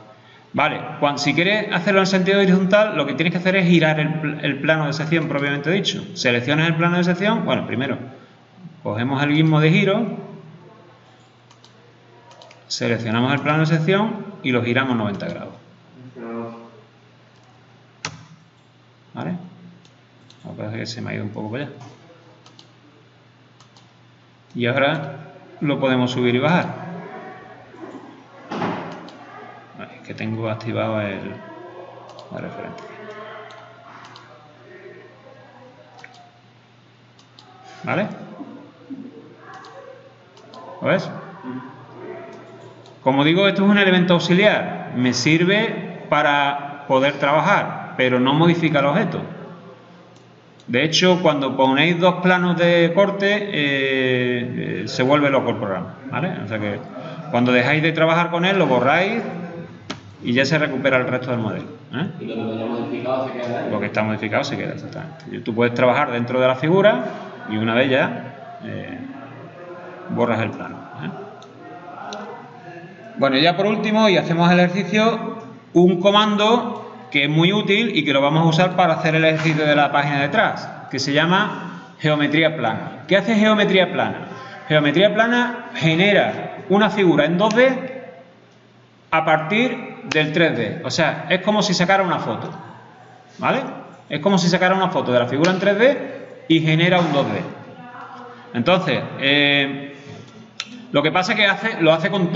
Vale, si quieres hacerlo en sentido horizontal, lo que tienes que hacer es girar el plano de sección propiamente dicho. Seleccionas el plano de sección, bueno, primero cogemos el gizmo de giro, seleccionamos el plano de sección y lo giramos 90 grados. ¿Vale? Me parece que se me ha ido un poco para allá. Y ahora lo podemos subir y bajar. Que tengo activado la referencia. ¿Vale? ¿Lo ves? Como digo, esto es un elemento auxiliar. Me sirve para poder trabajar, pero no modifica el objeto. De hecho, cuando ponéis dos planos de corte, se vuelve loco el programa, ¿vale? O sea que cuando dejáis de trabajar con él, lo borráis y ya se recupera el resto del modelo, ¿eh? Y lo que haya modificado se queda ahí. Lo que está modificado se queda, exactamente. Tú puedes trabajar dentro de la figura y una vez ya borras el plano, ¿eh? Bueno, ya por último, y hacemos el ejercicio, un comando que es muy útil y que lo vamos a usar para hacer el ejercicio de la página de atrás, que se llama geometría plana. ¿Qué hace geometría plana? Geometría plana genera una figura en 2D a partir del 3D, o sea, es como si sacara una foto, ¿vale? Es como si sacara una foto de la figura en 3D y genera un 2D. Entonces, lo que pasa es que lo hace con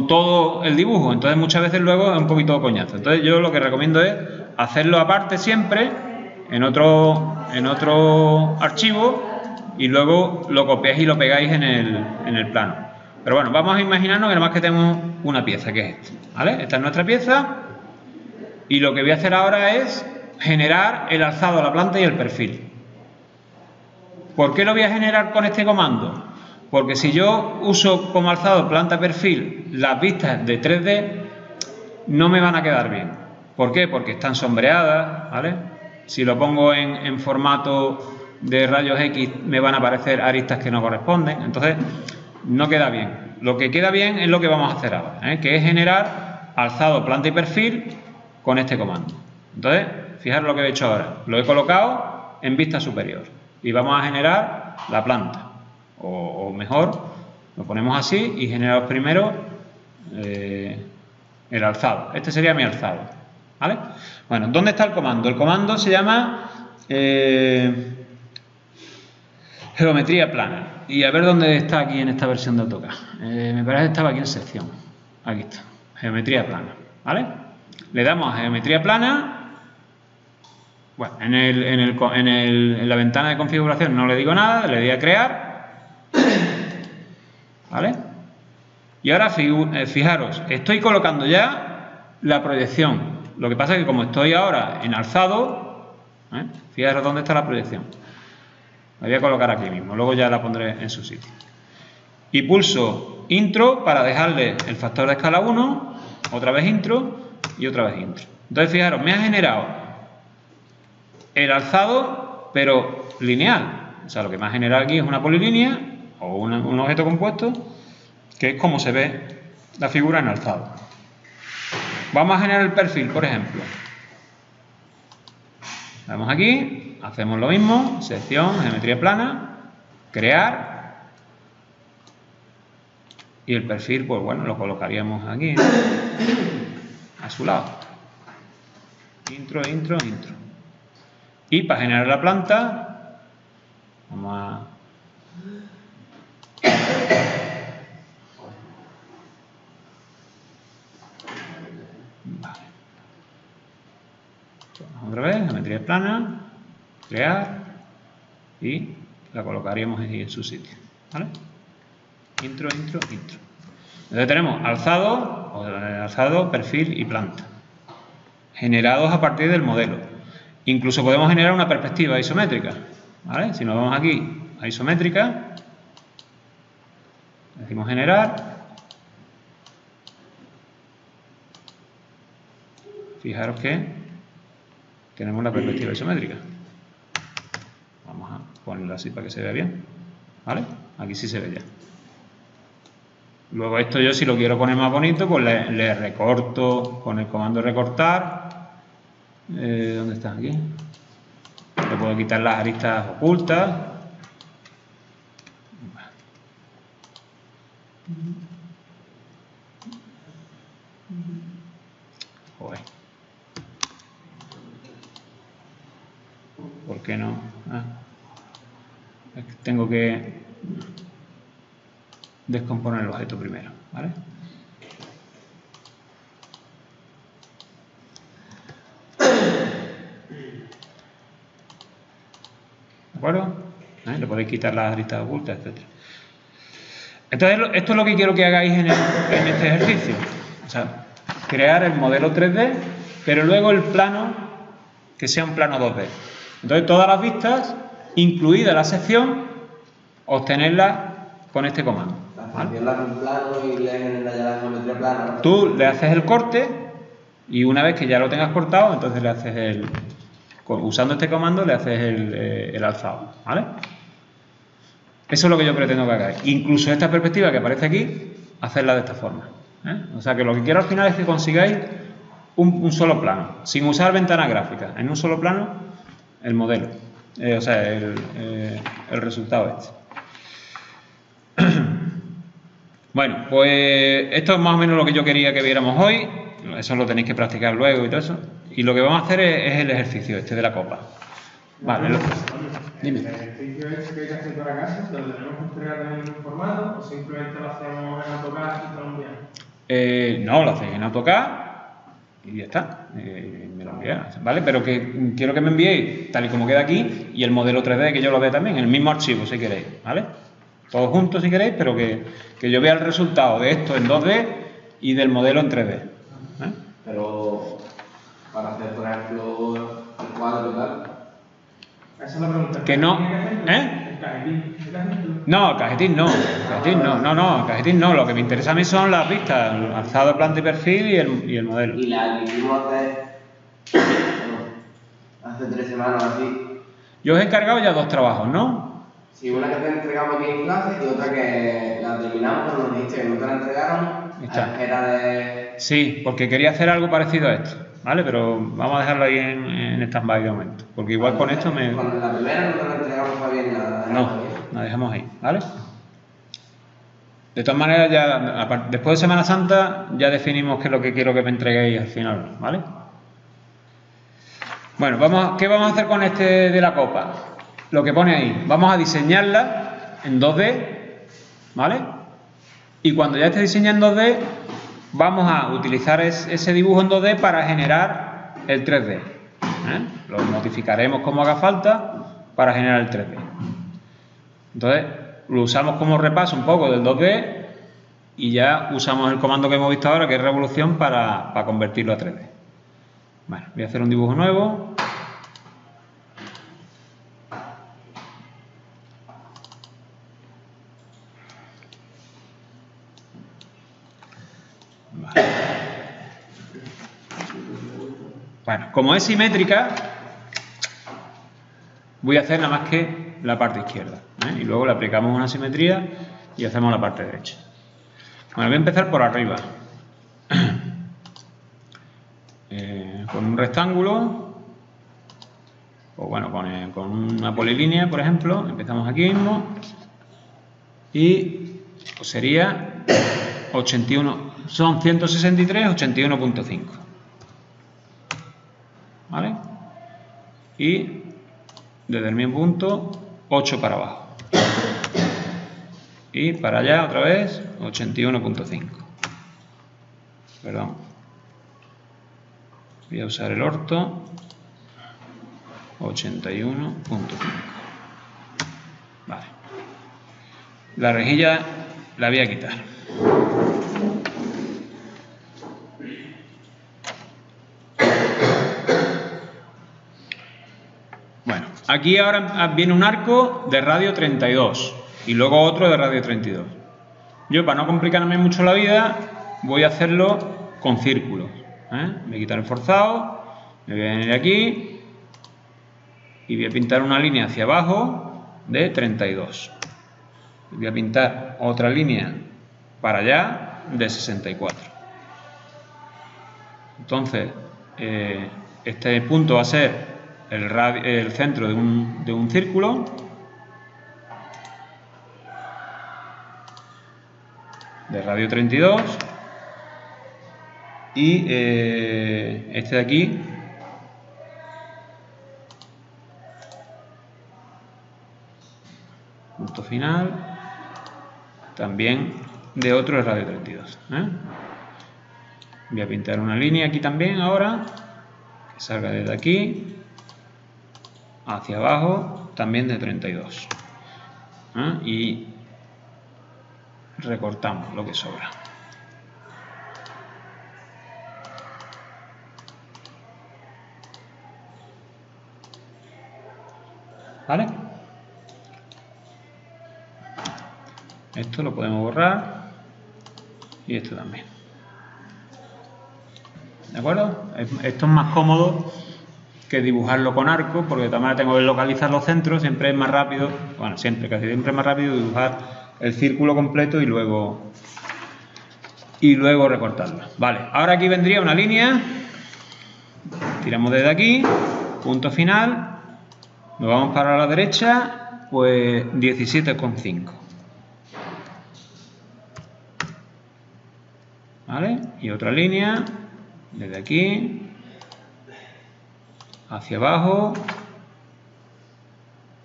todo el dibujo, entonces muchas veces luego es un poquito coñazo. Entonces yo lo que recomiendo es hacerlo aparte siempre, en otro archivo, y luego lo copiáis y lo pegáis en el plano. Pero bueno, vamos a imaginarnos que nada más que tenemos una pieza, que es esta, ¿vale? Esta es nuestra pieza y lo que voy a hacer ahora es generar el alzado, la planta y el perfil. ¿Por qué lo voy a generar con este comando? Porque si yo uso como alzado, planta, perfil las vistas de 3D, no me van a quedar bien. ¿Por qué? Porque están sombreadas, ¿vale? Si lo pongo en formato de rayos X me van a aparecer aristas que no corresponden, entonces no queda bien. Lo que queda bien es lo que vamos a hacer ahora, ¿eh? Que es generar alzado, planta y perfil con este comando. Entonces, fijaros lo que he hecho ahora. Lo he colocado en vista superior y vamos a generar la planta. O mejor, lo ponemos así y generamos primero el alzado. Este sería mi alzado, ¿vale? Bueno, ¿dónde está el comando? El comando se llama geometría plana. Y a ver dónde está aquí en esta versión de AutoCAD. Me parece que estaba aquí en sección. Aquí está, geometría plana, ¿vale? Le damos a geometría plana. Bueno, en la ventana de configuración no le digo nada, le doy a crear, ¿vale? Y ahora fijaros, estoy colocando ya la proyección. Lo que pasa es que como estoy ahora en alzado, fijaros dónde está la proyección. La voy a colocar aquí mismo, luego ya la pondré en su sitio. Y pulso intro para dejarle el factor de escala 1, otra vez intro y otra vez intro. Entonces fijaros, me ha generado el alzado, pero lineal. O sea, lo que me ha generado aquí es una polilínea o un objeto compuesto, que es como se ve la figura en alzado. Vamos a generar el perfil, por ejemplo. Vamos aquí, hacemos lo mismo, sección, geometría plana, crear. Y el perfil, pues bueno, lo colocaríamos aquí, a su lado. Intro, intro, intro. Y para generar la planta, vamos a... Vale. Otra vez, geometría plana, crear, y la colocaríamos aquí en su sitio, ¿vale? Intro, intro, intro. Entonces tenemos alzado, perfil y planta, generados a partir del modelo. Incluso podemos generar una perspectiva isométrica, ¿vale? Si nos vamos aquí a isométrica, decimos generar. Fijaros que tenemos la perspectiva isométrica. Vamos a ponerla así para que se vea bien, ¿vale? Aquí sí se ve ya. Luego esto yo, si lo quiero poner más bonito, pues le recorto con el comando recortar. ¿Dónde está? Aquí. Le puedo quitar las aristas ocultas. Joder. ¿Por qué no? Es que tengo que descomponer el objeto primero, ¿vale? ¿De acuerdo? Le podéis quitar las aristas ocultas, etc. Entonces, esto es lo que quiero que hagáis en este ejercicio. O sea, crear el modelo 3D, pero luego el plano que sea un plano 2D. Entonces, todas las vistas, incluida la sección, obtenerlas con este comando. La sección la hace un plano y le genera ya la geometría plana. Tú le haces el corte y una vez que ya lo tengas cortado, entonces le haces usando este comando le haces el alzado, ¿vale? Eso es lo que yo pretendo que hagáis. Incluso esta perspectiva que aparece aquí, hacerla de esta forma, O sea que lo que quiero al final es que consigáis un solo plano, sin usar ventanas gráficas, en un solo plano el modelo, o sea, el resultado este. Bueno, pues esto es más o menos lo que yo quería que viéramos hoy. Eso lo tenéis que practicar luego y todo eso. Y lo que vamos a hacer es el ejercicio este de la copa. Vale, dime. ¿El ejercicio este que hay que hacer para casa, lo tenemos que entregar en el mismo formato o simplemente lo hacemos en AutoCAD y te lo enviamos? No, lo hacéis en AutoCAD y ya está. Me lo enviáis, ¿vale? Pero que quiero que me enviéis tal y como queda aquí y el modelo 3D que yo lo vea también, el mismo archivo si queréis, ¿vale? Todos juntos si queréis, pero que yo vea el resultado de esto en 2D y del modelo en 3D. Pero para hacer, por ejemplo, el cuadro y tal. Esa es la pregunta. Que no, ¿El cajetín? ¿El cajetín? No, el cajetín no. El cajetín no. Lo que me interesa a mí son las vistas, alzado, planta y perfil y el modelo. Y la que hicimos hace 3 semanas así. Yo os he encargado ya 2 trabajos, ¿no? Sí, una que te entregamos aquí en clase y otra que la terminamos, pero nos dijiste que no te la entregaron. Está. Era de... Sí, porque quería hacer algo parecido a esto, ¿vale? Pero vamos a dejarlo ahí en stand-by de momento, porque igual con esto me... Con la primera no te la entregamos todavía ni nada. No, la dejamos ahí, ¿vale? De todas maneras, ya después de Semana Santa ya definimos qué es lo que quiero que me entreguéis al final, ¿vale? Bueno, ¿qué vamos a hacer con este de la copa? Lo que pone ahí. Vamos a diseñarla en 2D, ¿vale? Y cuando ya esté diseñada en 2D, vamos a utilizar ese dibujo en 2D para generar el 3D. Lo modificaremos como haga falta para generar el 3D. Entonces, lo usamos como repaso un poco del 2D y ya usamos el comando que hemos visto ahora, que es revolución, para convertirlo a 3D. Bueno, voy a hacer un dibujo nuevo. Vale. Bueno, como es simétrica, voy a hacer nada más que la parte izquierda, y luego le aplicamos una simetría y hacemos la parte derecha. Bueno, voy a empezar por arriba. Con un rectángulo, o bueno, con una polilínea, por ejemplo, empezamos aquí mismo y pues sería 81, son 163, 81.5, ¿vale? Y desde el mismo punto 8 para abajo y para allá otra vez 81.5. Perdón, voy a usar el orto. 81.5. Vale. La rejilla la voy a quitar. Bueno, aquí ahora viene un arco de radio 32 y luego otro de radio 32. Yo, para no complicarme mucho la vida, voy a hacerlo con círculos. Voy a quitar el forzado, me voy a venir aquí y voy a pintar una línea hacia abajo de 32. Voy a pintar otra línea para allá de 64. Entonces, este punto va a ser el centro de un círculo. De radio 32. Y este de aquí punto final también de otro de radio 32. Voy a pintar una línea aquí también ahora que salga desde aquí hacia abajo también de 32, y recortamos lo que sobra. ¿Vale? Esto lo podemos borrar y esto también. ¿De acuerdo? Esto es más cómodo que dibujarlo con arco, porque también tengo que localizar los centros. Siempre es más rápido, bueno, siempre, casi siempre es más rápido dibujar el círculo completo y luego recortarlo. Vale, ahora aquí vendría una línea. Tiramos desde aquí, punto final. Nos vamos para la derecha, pues 17,5. ¿Vale? Y otra línea, desde aquí, hacia abajo,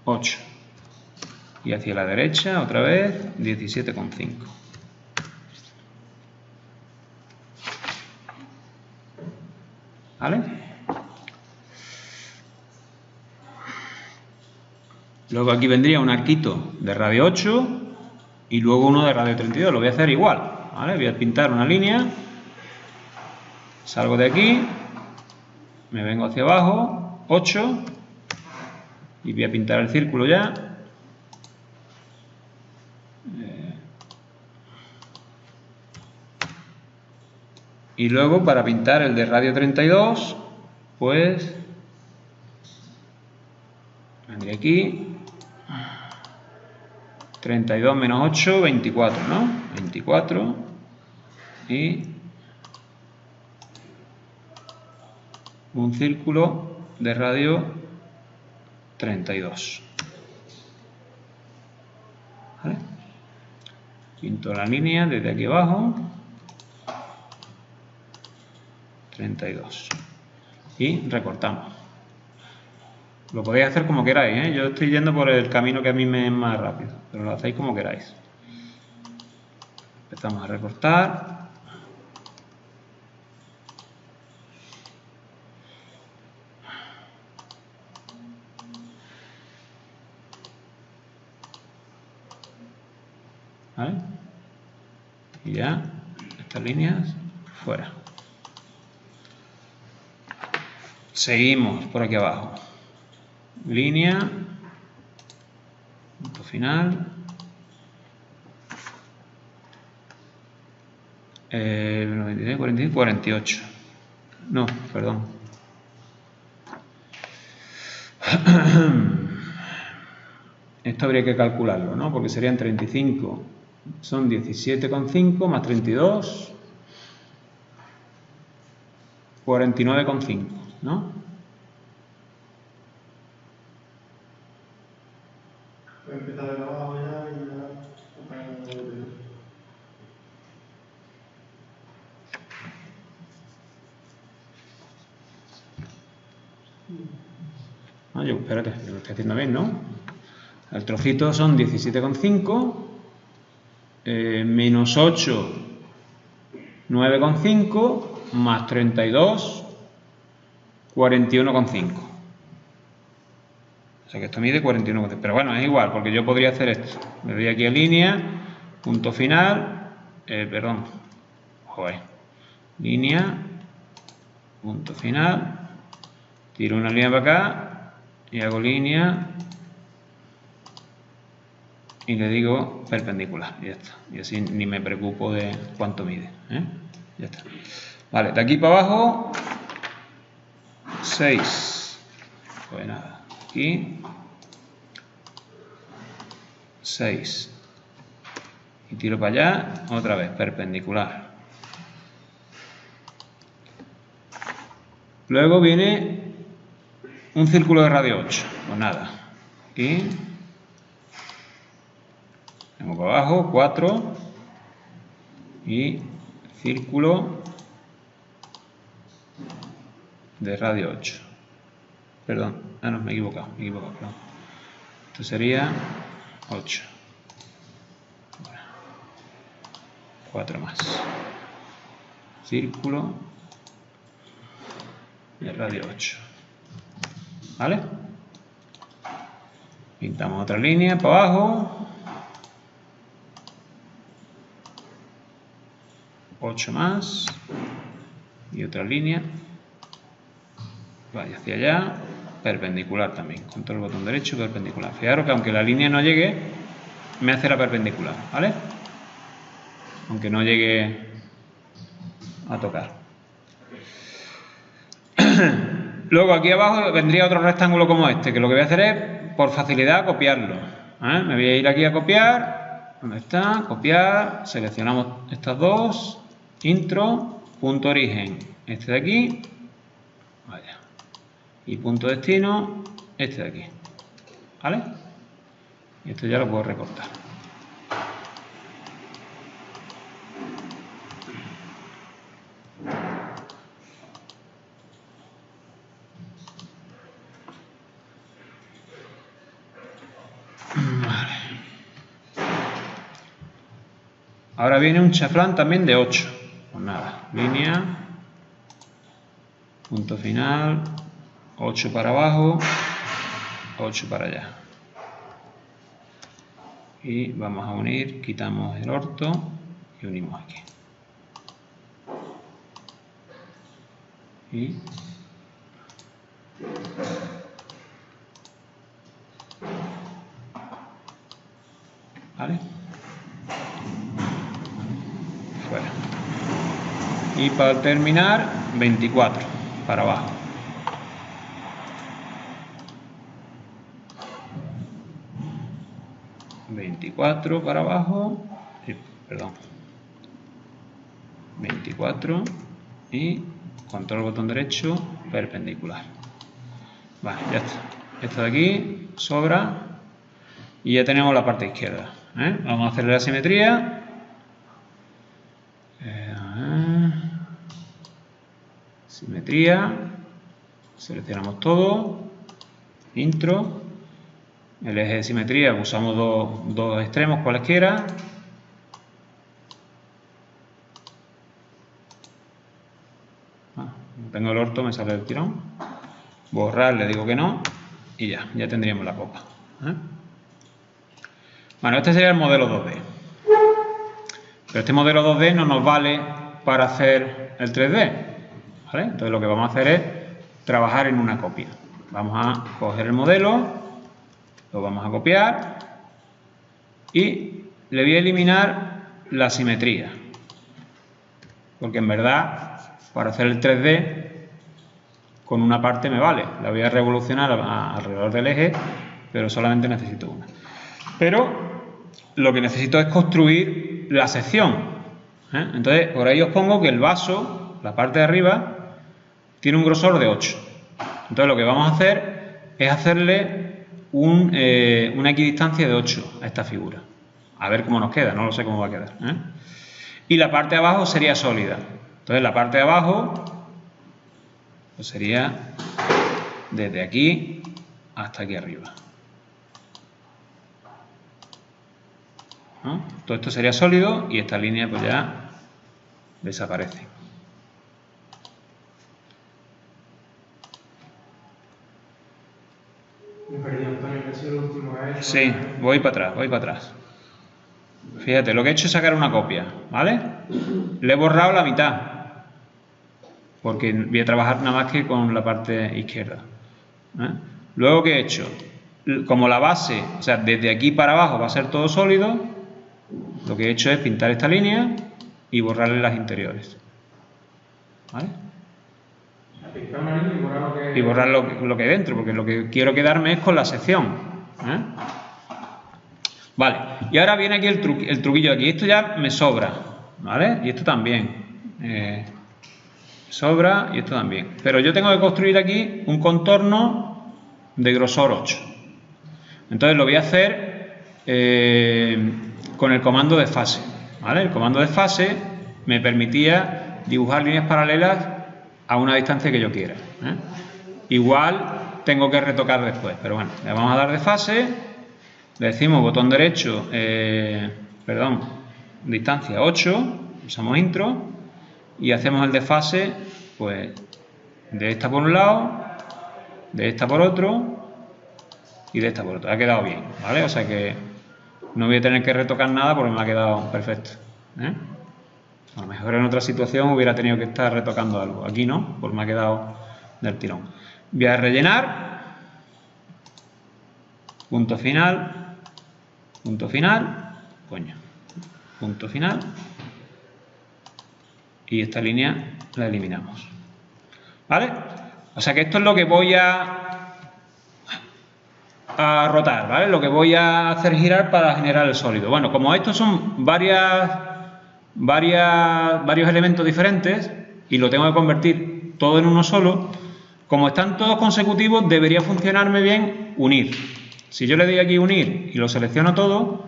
8. Y hacia la derecha, otra vez, 17,5. ¿Vale? Luego aquí vendría un arquito de radio 8 y luego uno de radio 32. Lo voy a hacer igual, ¿vale? Voy a pintar una línea, salgo de aquí, me vengo hacia abajo, 8, y voy a pintar el círculo ya. Y luego para pintar el de radio 32, pues vendré aquí. 32 menos 8, 24, ¿no? 24 y un círculo de radio 32. ¿Vale? Pinto la línea desde aquí abajo, 32 y recortamos. Lo podéis hacer como queráis, ¿eh? Yo estoy yendo por el camino que a mí me es más rápido, pero lo hacéis como queráis. Empezamos a recortar. ¿Vale? Y ya, estas líneas fuera. Seguimos por aquí abajo. Línea, punto final. 96, 45, 48. No, perdón. Esto habría que calcularlo, ¿no? Porque serían 35. Son 17,5 más 32. 49,5, ¿no? Puedes empezar de abajo ya y ya. Ah, yo, espérate, yo lo estoy haciendo bien, ¿no? El trocito son 17,5 menos 8, 9,5 más 32, 41,5. O sea que esto mide 41,5. Pero bueno, es igual, porque yo podría hacer esto. Me doy aquí a línea, punto final, perdón, joder, línea, punto final, tiro una línea para acá y hago línea y le digo perpendicular, y ya está. Y así ni me preocupo de cuánto mide, ¿eh? Ya está. Vale, de aquí para abajo 6. Pues nada, aquí 6 y tiro para allá otra vez perpendicular. Luego viene un círculo de radio 8. Pues nada, aquí tengo para abajo 4 y círculo de radio 8. Perdón, no, me he equivocado, perdón. Esto sería 8. 4 más. Círculo de radio 8. ¿Vale? Pintamos otra línea para abajo. 8 más. Y otra línea. Vaya hacia allá. Perpendicular también. Control botón derecho, perpendicular. Fijaros que aunque la línea no llegue, me hace la perpendicular. ¿Vale? Aunque no llegue a tocar. Luego aquí abajo vendría otro rectángulo como este, que lo que voy a hacer es, por facilidad, copiarlo. Me voy a ir aquí a copiar. ¿Dónde está? Copiar. Seleccionamos estas dos. Intro, punto origen, este de aquí. Vaya. Y punto destino, este de aquí. ¿Vale? Y esto ya lo puedo recortar. Ahora viene un chaflán también de 8. Pues nada, línea, punto final, 8 para abajo, 8 para allá. Y vamos a unir, quitamos el orto y unimos aquí. Y ¿vale? Fuera. Y para terminar, 24 para abajo. Para abajo, perdón, 24 y control botón derecho, perpendicular. Vale, ya está. Esto de aquí sobra y ya tenemos la parte izquierda. Vamos a hacerle la simetría. Simetría. Seleccionamos todo. intro, el eje de simetría, usamos dos extremos cualesquiera. Tengo el orto, me sale el tirón. Borrar, le digo que no y ya tendríamos la copa. Bueno, este sería el modelo 2D. Pero este modelo 2D no nos vale para hacer el 3D. ¿Vale? Entonces lo que vamos a hacer es trabajar en una copia. Vamos a coger el modelo, lo vamos a copiar y le voy a eliminar la simetría. Porque en verdad, para hacer el 3D, con una parte me vale. La voy a revolucionar alrededor del eje, pero solamente necesito una. Pero lo que necesito es construir la sección. Entonces, por ahí os pongo que el vaso, la parte de arriba, tiene un grosor de 8. Entonces, lo que vamos a hacer es hacerle una equidistancia de 8 a esta figura. A ver cómo nos queda, no lo sé cómo va a quedar. Y la parte de abajo sería sólida. Entonces, la parte de abajo pues sería desde aquí hasta aquí arriba. ¿No? Todo esto sería sólido y esta línea pues ya desaparece. Me perdí, Antonio, que ha sido el último que ha hecho. Sí, voy para atrás. Fíjate, lo que he hecho es sacar una copia, ¿vale? Le he borrado la mitad, porque voy a trabajar nada más que con la parte izquierda. Luego, ¿qué he hecho? Como la base, o sea, desde aquí para abajo va a ser todo sólido, lo que he hecho es pintar esta línea y borrarle las interiores. ¿Vale? Pintar una línea y borrar lo que... Y borrar lo que hay dentro, porque lo que quiero quedarme es con la sección. Vale, y ahora viene aquí el truquillo de aquí. Esto ya me sobra, ¿vale? Y esto también. Sobra y esto también. Pero yo tengo que construir aquí un contorno de grosor 8. Entonces lo voy a hacer con el comando de fase, ¿vale? El comando de fase me permitía dibujar líneas paralelas a una distancia que yo quiera. Igual tengo que retocar después, pero bueno, le vamos a dar de fase, le decimos botón derecho, distancia 8, usamos intro y hacemos el de fase, pues de esta por un lado, de esta por otro y de esta por otro. Ha quedado bien, ¿vale? O sea que no voy a tener que retocar nada porque me ha quedado perfecto. A lo mejor en otra situación hubiera tenido que estar retocando algo. Aquí no, porque me ha quedado del tirón. Voy a rellenar. Punto final. Punto final. Coño. Punto final. Y esta línea la eliminamos. ¿Vale? O sea que esto es lo que voy a rotar, ¿vale? Lo que voy a hacer girar para generar el sólido. Bueno, como estos son varios elementos diferentes y lo tengo que convertir todo en uno solo, como están todos consecutivos, debería funcionarme bien unir. Si yo le doy aquí unir y lo selecciono todo,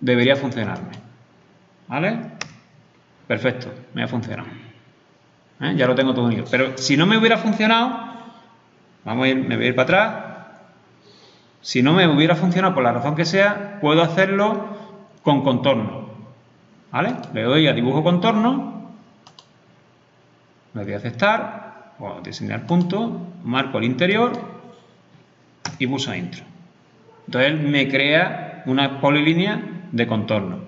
debería funcionarme. ¿Vale? Perfecto, me ha funcionado. Ya lo tengo todo unido. Pero si no me hubiera funcionado, me voy a ir para atrás. Si no me hubiera funcionado por la razón que sea, puedo hacerlo con contorno. ¿Vale? Le doy a dibujo contorno, le doy a aceptar, o diseñar punto, marco el interior y pulso intro. Entonces él me crea una polilínea de contorno.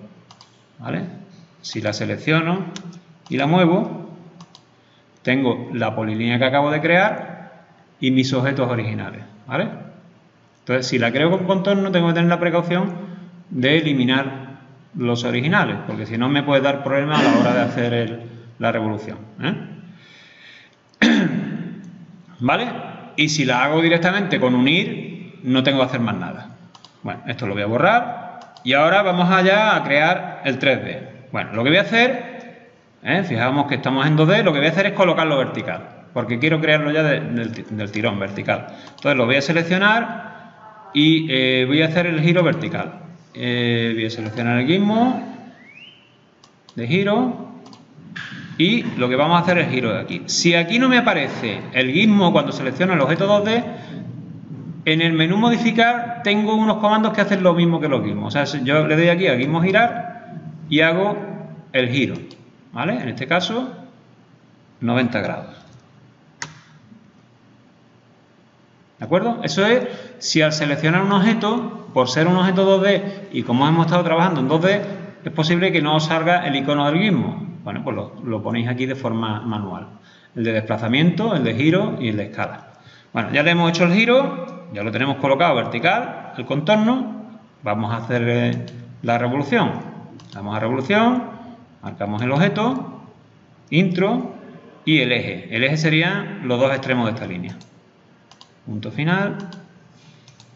¿Vale? Si la selecciono y la muevo, tengo la polilínea que acabo de crear y mis objetos originales. ¿Vale? Entonces, si la creo con contorno, tengo que tener la precaución de eliminar los originales, porque si no me puede dar problemas a la hora de hacer la revolución. ¿Vale? Y si la hago directamente con unir, no tengo que hacer más nada. Bueno, esto lo voy a borrar y ahora vamos allá a crear el 3D. Bueno, lo que voy a hacer, fijamos que estamos en 2D, lo que voy a hacer es colocarlo vertical, porque quiero crearlo ya del tirón vertical. Entonces lo voy a seleccionar y voy a hacer el giro vertical. Voy a seleccionar el gizmo de giro y lo que vamos a hacer es el giro de aquí. Si aquí no me aparece el gizmo cuando selecciono el objeto 2D, En el menú modificar tengo unos comandos que hacen lo mismo que los gizmos. O sea, yo le doy aquí a gizmo girar y hago el giro, ¿vale? En este caso, 90 grados. ¿De acuerdo? Eso es si al seleccionar un objeto, por ser un objeto 2D y como hemos estado trabajando en 2D, es posible que no os salga el icono del gizmo. Bueno, pues lo ponéis aquí de forma manual. El de desplazamiento, el de giro y el de escala. Bueno, ya le hemos hecho el giro, ya lo tenemos colocado vertical, el contorno. Vamos a hacer la revolución. Damos a revolución, marcamos el objeto, intro y el eje. El eje serían los dos extremos de esta línea. Punto final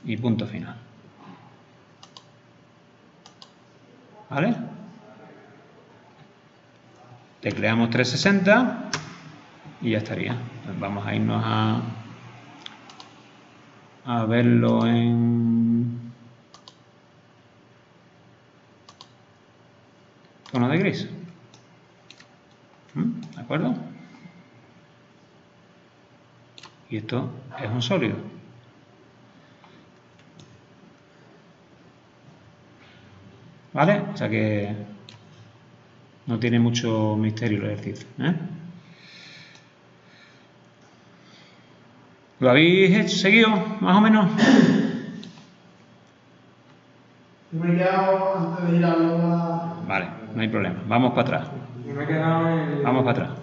y punto final. ¿Vale? Tecleamos 360 y ya estaría. Pues vamos a irnos a verlo en tono de gris. ¿De acuerdo? Y esto es un sólido. ¿Vale? O sea que no tiene mucho misterio el ejercicio, ¿eh? ¿Lo habéis seguido, más o menos? Yo me he quedado antes de ir a la... Vale, no hay problema. Vamos para atrás. Yo me he quedado en el... Vamos para atrás.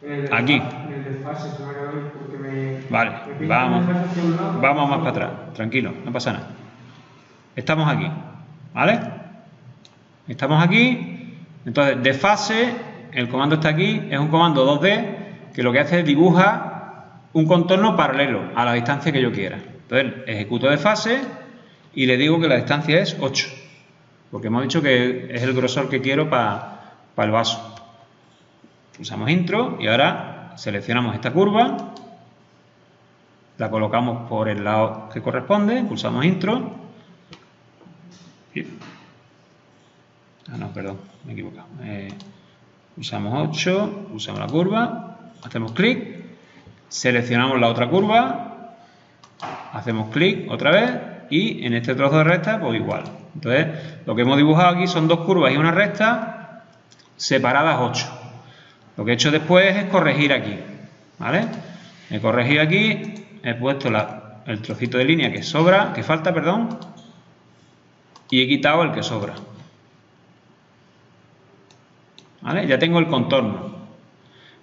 En el Aquí. En el desfase, se me ha quedado ahí porque me... Vale, me pinta vamos. el desfase hacia un lado. Vamos más para atrás. Tranquilo, no pasa nada. Estamos aquí. ¿Vale? Estamos aquí. Entonces, desfase, el comando está aquí. Es un comando 2D que lo que hace es dibuja un contorno paralelo a la distancia que yo quiera. Entonces, ejecuto desfase y le digo que la distancia es 8. Porque hemos dicho que es el grosor que quiero para el vaso. Pulsamos intro y ahora seleccionamos esta curva, la colocamos por el lado que corresponde, pulsamos intro y... no, perdón, me he equivocado. Pulsamos 8, pulsamos la curva, hacemos clic, seleccionamos la otra curva, hacemos clic otra vez y en este trozo de recta pues igual. Entonces lo que hemos dibujado aquí son dos curvas y una recta separadas 8. Lo que he hecho después es corregir aquí, ¿vale? He corregido aquí, he puesto el trocito de línea que sobra, que falta, perdón, y he quitado el que sobra. ¿Vale? Ya tengo el contorno.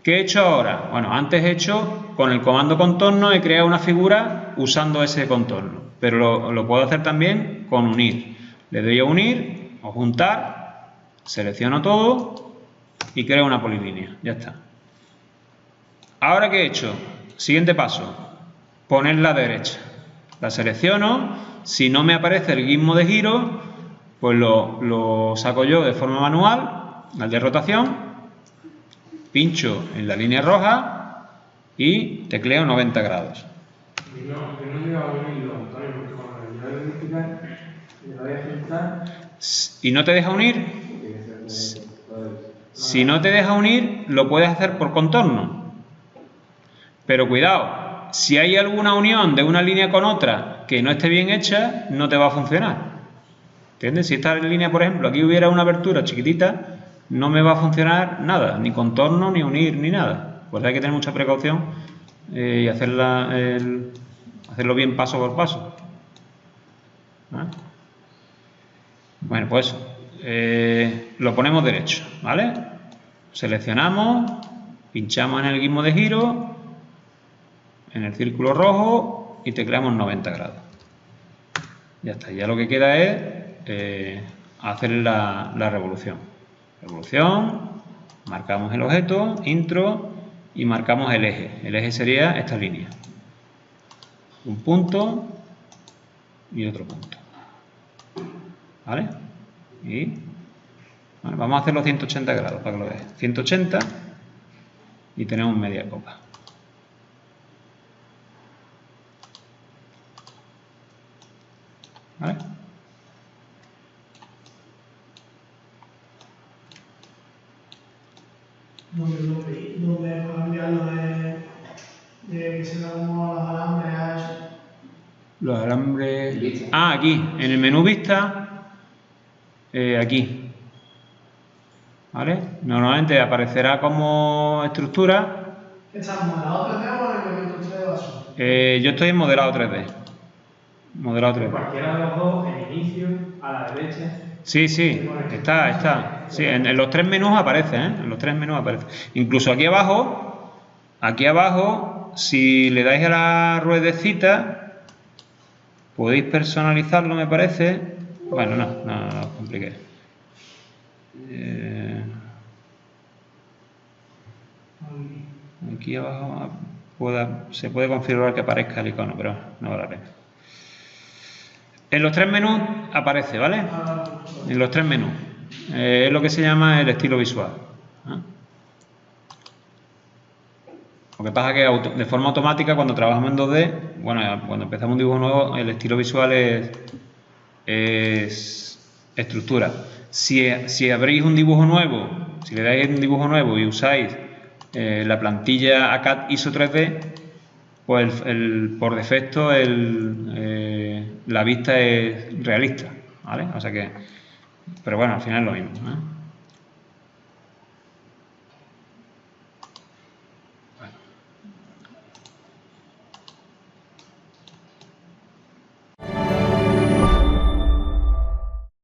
¿Qué he hecho ahora? Bueno, antes he hecho, con el comando contorno, he creado una figura usando ese contorno, pero lo puedo hacer también con unir. Le doy a unir o juntar, selecciono todo y creo una polilínea. Ya está. Ahora, ¿qué he hecho? Siguiente paso, ponerla a derecha. La selecciono, si no me aparece el gizmo de giro, pues lo saco yo de forma manual, al de rotación, pincho en la línea roja y tecleo 90 grados. Yo no he llegado a unirlo, Antonio, porque cuando le voy a verificar, le voy a juntar... ¿Y no te deja unir? Si no te deja unir, lo puedes hacer por contorno. Pero cuidado, si hay alguna unión de una línea con otra que no esté bien hecha, no te va a funcionar. ¿Entiendes? Si esta línea, por ejemplo, aquí hubiera una abertura chiquitita, no me va a funcionar nada, ni contorno, ni unir, ni nada. Pues hay que tener mucha precaución y hacerlo bien paso por paso. ¿Vale? Bueno, pues lo ponemos derecho, ¿vale? Seleccionamos, pinchamos en el gizmo de giro, en el círculo rojo y tecleamos 90 grados. Ya está, ya lo que queda es hacer la revolución. Revolución, marcamos el objeto, intro y marcamos el eje. El eje sería esta línea. Un punto y otro punto. ¿Vale? Y bueno, vamos a hacerlo a 180 grados para que lo veáis. 180 y tenemos media copa. ¿Vale? ¿Dónde cambiar lo de que se da como a los alambres a eso? Los alambres... Vista. Ah, aquí, en el menú vista, aquí. ¿Vale? Normalmente aparecerá como estructura. ¿Estás modelado 3D o en el elemento 3D vaso? Yo estoy en modelado 3D. Modelado 3D. Cualquiera de los dos, en inicio, a la derecha. Sí, sí, está. Sí, en los tres menús aparece, ¿eh? En los tres menús aparece. Incluso aquí abajo, si le dais a la ruedecita, podéis personalizarlo, me parece. Bueno, no os compliquéis. Aquí abajo se puede configurar que aparezca el icono, pero no vale la pena. En los tres menús aparece, ¿vale? En los tres menús. Es lo que se llama el estilo visual. Lo que pasa es que de forma automática, cuando trabajamos en 2D, bueno, cuando empezamos un dibujo nuevo, el estilo visual es estructura. Si abrís un dibujo nuevo, si le dais un dibujo nuevo y usáis la plantilla ACAD ISO 3D, pues por defecto la vista es realista, ¿vale? O sea que, pero bueno, al final es lo mismo, ¿eh?